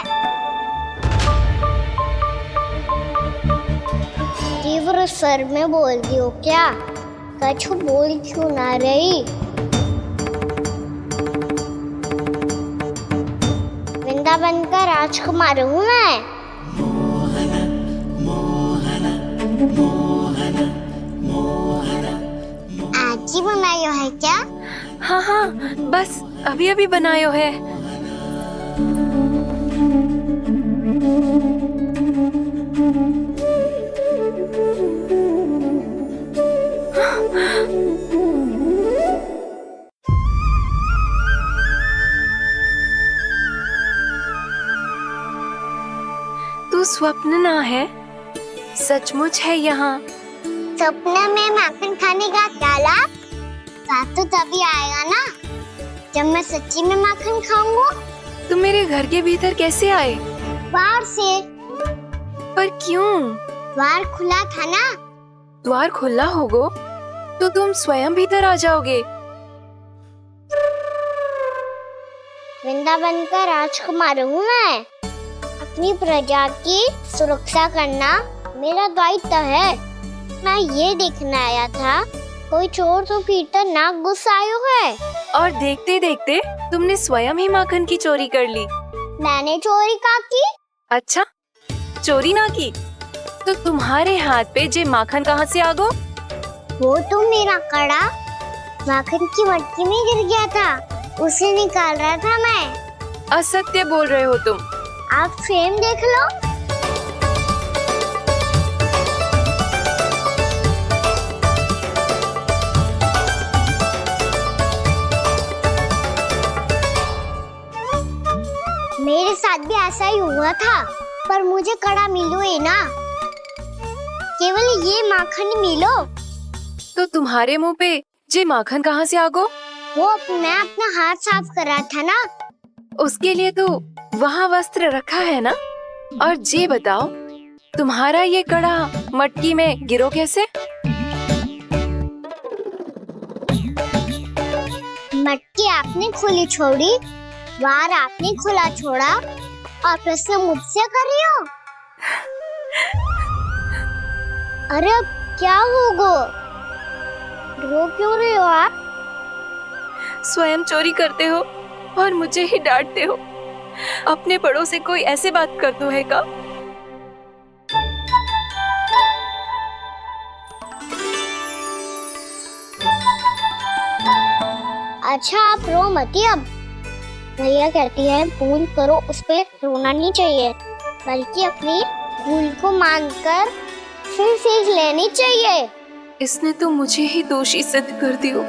तीव्र स्वर में बोल दियो क्या? कछु बोल क्यों ना रही? वृंदावन का राजकुमार हूँ मैं। आज ही बनायो है क्या? हाँ हाँ, बस अभी अभी बनायो है। तू स्वप्न ना है, सचमुच है यहाँ। सपने में माखन खाने का क्या लाभ? रात तो तभी आएगा ना जब मैं सच्ची में माखन खाऊंगा। तुम मेरे घर के भीतर कैसे आए? बाहर से। पर क्यों? द्वार खुला था ना। द्वार खुला होगा तो तुम स्वयं भीतर आ जाओगे। वृंदावन का राजकुमार हूँ मैं। अपनी प्रजा की सुरक्षा करना मेरा दायित्व है। मैं ये देखने आया था कोई चोर तो भीतर ना घुस आयो है। और देखते देखते तुमने स्वयं ही माखन की चोरी कर ली। मैंने चोरी का की? अच्छा, चोरी ना की तो तुम्हारे हाथ पे जे माखन कहाँ से आ गो? वो तो मेरा कड़ा माखन की मटकी में गिर गया था, उसे निकाल रहा था मैं। असत्य बोल रहे हो तुम। आप फ्रेम देख लो। मेरे साथ भी ऐसा ही हुआ था, पर मुझे कड़ा मिलो ही ना, केवल ये माखन मिलो। तो तुम्हारे मुंह पे जे माखन कहाँ से आ गो? वो मैं अपना हाथ साफ कर रहा था ना। उसके लिए तो वहाँ वस्त्र रखा है ना। और जे बताओ, तुम्हारा ये कड़ा मटकी में गिरो कैसे? मटकी आपने खुली छोड़ी, द्वार आपने खुला छोड़ा और प्रश्न मुझसे कर रही हो? अरे अब क्या होगा? रो क्यों रहे हो आप? स्वयं चोरी करते हो और मुझे ही डांटते हो। अपने बड़ों से कोई ऐसे बात कर दो है का? अच्छा आप रो मती अब। मैया कहती है भूल करो उस पर रोना नहीं चाहिए, बल्कि अपनी भूल को मानकर फिर सीख लेनी चाहिए। इसने तो मुझे ही दोषी सिद्ध कर दियो।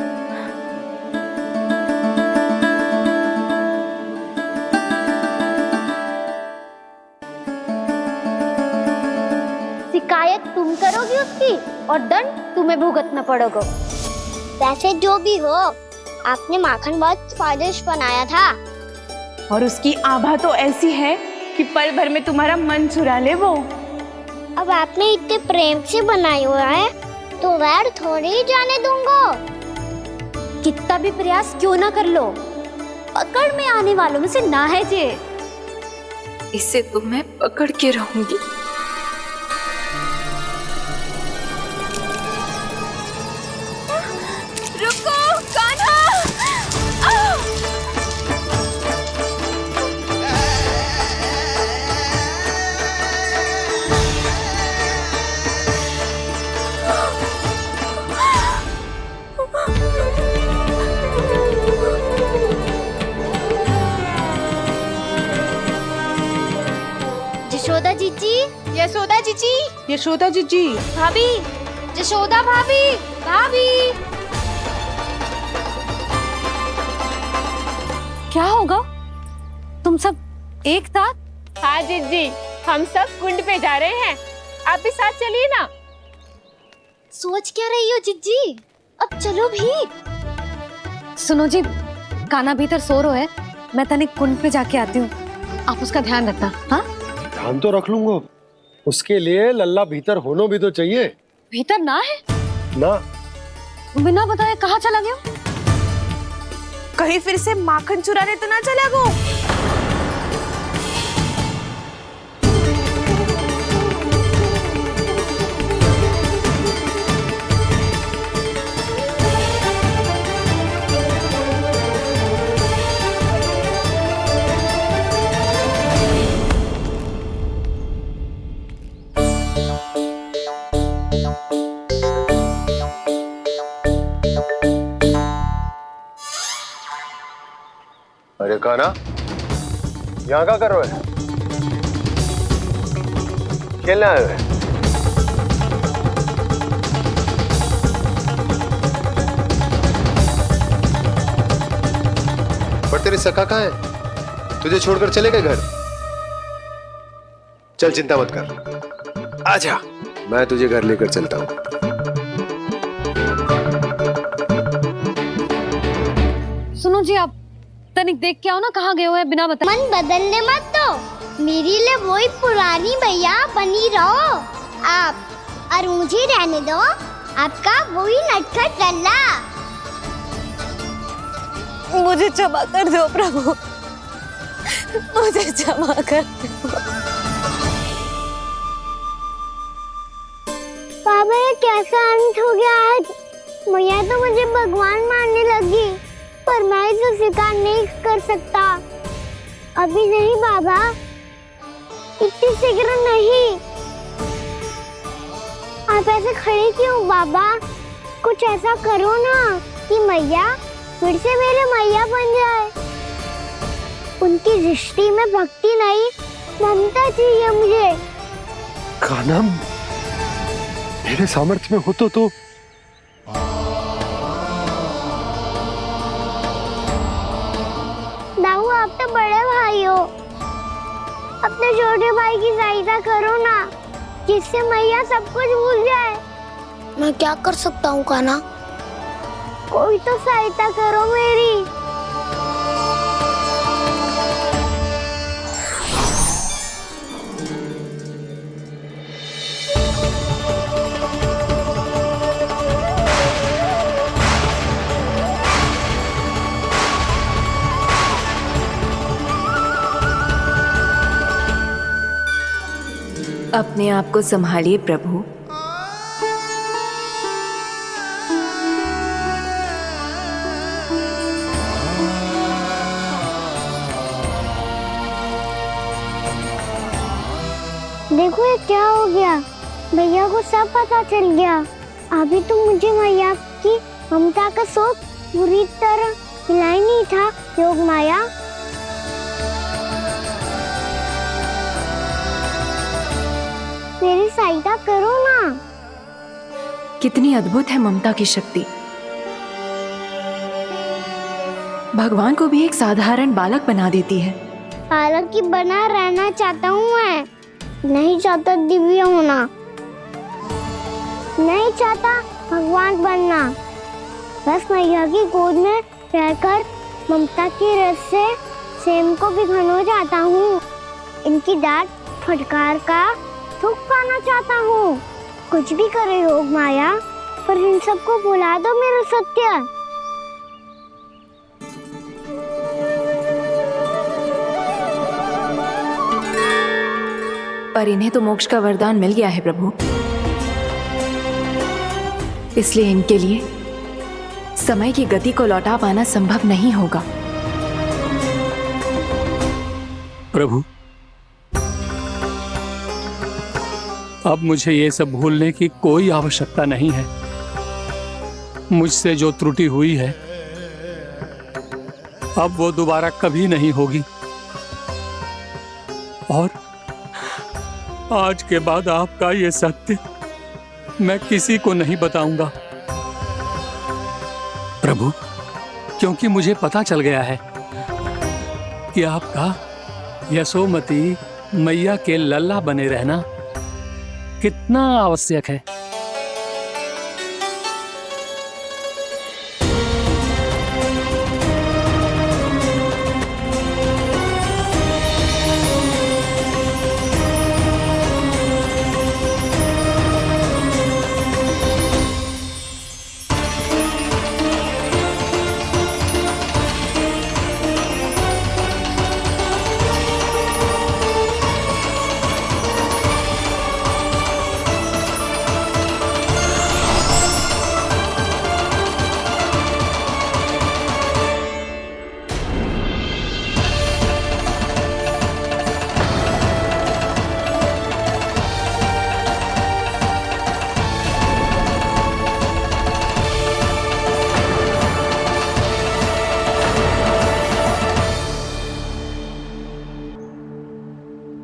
शिकायत तुम करोगी उसकी और दंड तुम्हें भुगतना पड़ेगा। वैसे जो भी हो, आपने माखन बहुत स्वादिष्ट बनाया था। और उसकी आभा तो ऐसी है कि पल भर में तुम्हारा मन चुरा ले वो। अब आपने इतने प्रेम से बनाया हुआ है तो वैर थोड़ी ही जाने दूंगा। कितना भी प्रयास क्यों ना कर लो, पकड़ में आने वालों में से ना है जे। इसे तो मैं पकड़ के रहूंगी। रुको कान्हा! यशोदा जीजी, यशोदा जीजी, यशोदा जीजी, भाभी, यशोदा भाभी, भाभी। क्या होगा? तुम सब एक साथ? हाँ जीजी, हम सब कुंड पे जा रहे हैं, आप भी साथ चलिए ना। सोच क्या रही हो जीजी? अब चलो भी। सुनो जी, कान्हा भीतर सो रहा है, मैं तनिक कुंड पे जाके आती हूँ, आप उसका ध्यान रखना। हाँ, ध्यान तो रख लूंगा, उसके लिए लल्ला भीतर होना भी तो चाहिए। भीतर ना है? ना। बिना बताए कहाँ चला गया? कहीं फिर से माखन चुराने तो ना चला गो। अरे कान्हा, यहाँ क्या कर रहे हो? खेलने आए हुए? पर तेरे सखा कहाँ है? तुझे छोड़कर चले गए घर? चल चिंता मत कर, आजा, मैं तुझे घर लेकर चलता हूँ। सुनो जी, आप तनिक देख के आओ ना, कहाँ गए हुए बिना बताए। मन बदलने मत दो, मेरे लिए वही पुरानी भैया बनी रहो आप, और मुझे रहने दो आपका वही नटखट लल्ला। मुझे क्षमा कर दो प्रभु, मुझे क्षमा कर दो। बाबा, ये कैसा अंत हो गया आज? मैया तो मुझे भगवान मानने लगी, पर मैं इसे स्वीकार नहीं कर सकता। अभी नहीं बाबा, इतनी शीघ्र नहीं। आप ऐसे खड़े क्यों बाबा? कुछ ऐसा करो ना कि मैया फिर से मेरे मैया बन जाए। उनकी दृष्टि में भक्ति नहीं, ममता चाहिए मुझे। कान्हा, मेरे सामर्थ्य में हो तो दाऊ, आप तो बड़े भाई हो, अपने छोटे भाई की सहायता करो ना, जिससे मैया सब कुछ भूल जाए। मैं क्या कर सकता हूँ कान्हा? कोई तो सहायता करो मेरी। अपने आप को संभालिए प्रभु। देखो ये क्या हो गया, भैया को सब पता चल गया। अभी तो मुझे मैया की ममता का शौक पूरी तरह मिला नहीं था। योग माया, कितनी अद्भुत है ममता की शक्ति। भगवान को भी एक साधारण बालक बना देती है। बालक की बना रहना चाहता हूँ मैं, नहीं चाहता दिव्य होना, नहीं चाहता भगवान बनना। बस मैया की गोद में रहकर ममता की रस से सेम को भिगोना चाहता हूँ। इनकी डांट फटकार का सुख पाना चाहता हूँ। कुछ भी करे योग माया, पर इन सबको भुला दो मेरा सत्य। पर इन्हें तो मोक्ष का वरदान मिल गया है प्रभु, इसलिए इनके लिए समय की गति को लौटा पाना संभव नहीं होगा। प्रभु, अब मुझे ये सब भूलने की कोई आवश्यकता नहीं है। मुझसे जो त्रुटि हुई है अब वो दोबारा कभी नहीं होगी, और आज के बाद आपका ये सत्य मैं किसी को नहीं बताऊंगा प्रभु, क्योंकि मुझे पता चल गया है कि आपका यशोमती मैया के लल्ला बने रहना कितना आवश्यक है।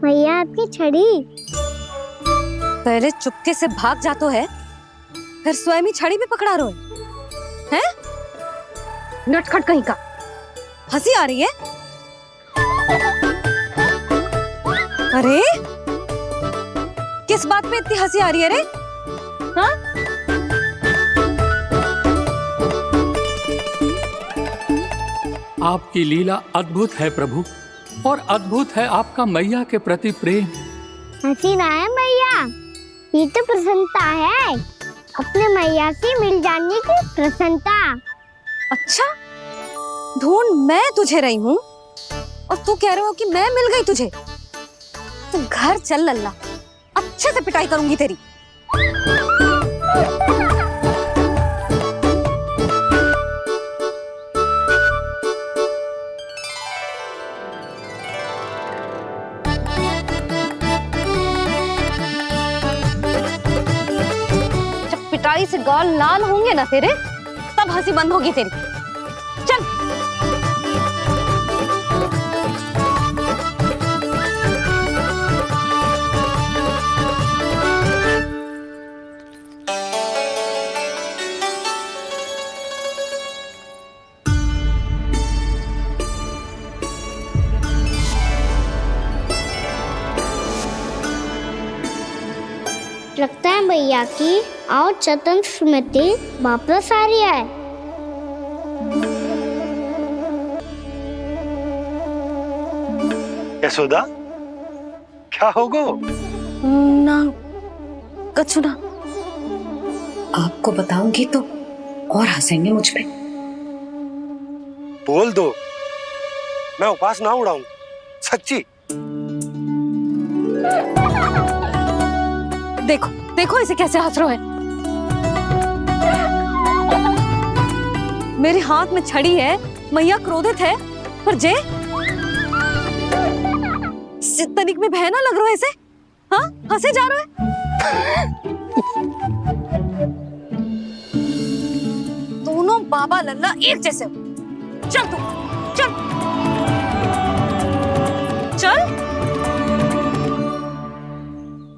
मैया आपकी छड़ी। पहले चुपके से भाग जातो है, फिर स्वयं ही छड़ी भी पकड़ा रोए हैं? नटखट कहीं का। हंसी आ रही है? अरे किस बात पे इतनी हंसी आ रही है रे? हाँ? आपकी लीला अद्भुत है प्रभु, और अद्भुत है आपका मैया के प्रति प्रेम। हंसी ना है मैया, ये तो प्रसन्नता है, अपने मैया से मिल जाने की प्रसन्नता। अच्छा, ढूंढ मैं तुझे रही हूँ और तू कह रहे हो कि मैं मिल गई तुझे। तू घर चल लल्ला, अच्छे से पिटाई करूंगी तेरी। पिटाई से गाल लाल होंगे ना तेरे, तब हंसी बंद होगी तेरी। चल। लगता है भैया की और चतन स्मृति वापस आ रही है। यशोदा, क्या होगो? ना कछु ना। आपको बताऊंगी तो और हंसेंगे मुझ पे। बोल दो, मैं उपास ना उड़ाऊं, सच्ची। देखो देखो इसे कैसे हंस रहा है। मेरे हाथ में छड़ी है, मैया क्रोधित है, पर जे तनिक में बहना लग रहा है इसे। हाँ, हंसे जा रहा है। दोनों बाबा लल्ला एक जैसे हो। चल तू, चल चल।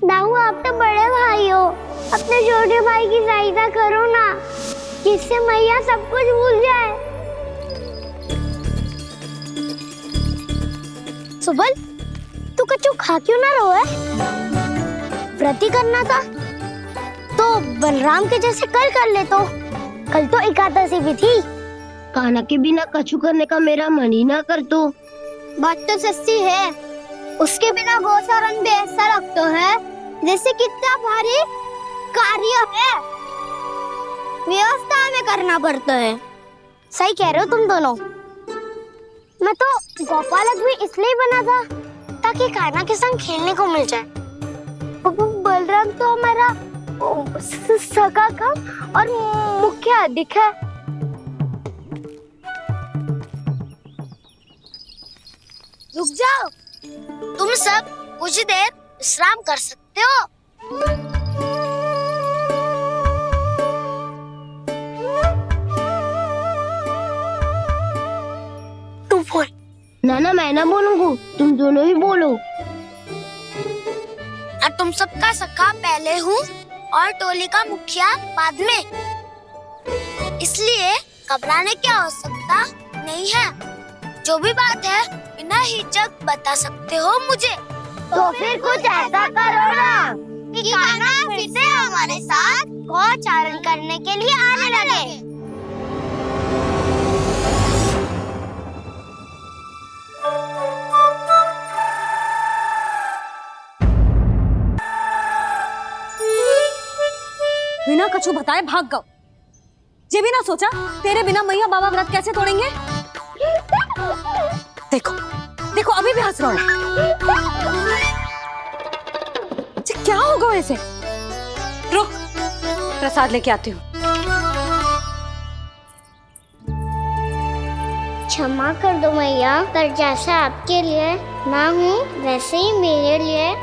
दाऊ, आप तो बड़े भाई हो, अपने छोटे भाई की सहायता करो ना, जिससे मैया सब कुछ भूल जाए। सुबल, तू कच्चू खा क्यों ना रो है? व्रती करना था तो बलराम के जैसे कल कर ले। तो कल तो एकादशी भी थी। कान्हा के बिना कछु करने का मेरा मन ही ना कर। तो बात तो सच्ची है, उसके बिना गोचारण भी ऐसा लगता है जैसे कितना भारी कार्य है, व्यवस्था में करना पड़ता है। सही कह रहे हो तुम दोनों। मैं तो गोपालक भी इसलिए बना था ताकि कान्हा के संग खेलने को मिल जाए। बलराम तो हमारा सगा कम और मुख्य अधिक है। रुक जाओ, तुम सब कुछ देर विश्राम कर सकते हो। तू बोल। ना मैं ना बोलूंगा, तुम दोनों ही बोलो। और तुम सबका सखा पहले हूँ और टोली का मुखिया बाद में, इसलिए घबराने की आवश्यकता नहीं है। जो भी बात है बिना हिचक बता सकते हो मुझे। तो फिर कुछ ऐसा करो ना कि कान्हा फिर से हमारे साथ गोचारण करने के लिए आने लगे। बिना कछु बताए भाग गओ। ये भी ना सोचा तेरे बिना मैया बाबा व्रत कैसे तोड़ेंगे। देखो देखो अभी भी हंस रहा है। क्या होगा वैसे? रुक, प्रसाद लेके आती हूँ। क्षमा कर दो मैया, पर जैसा आपके लिए ना हूँ वैसे ही मेरे लिए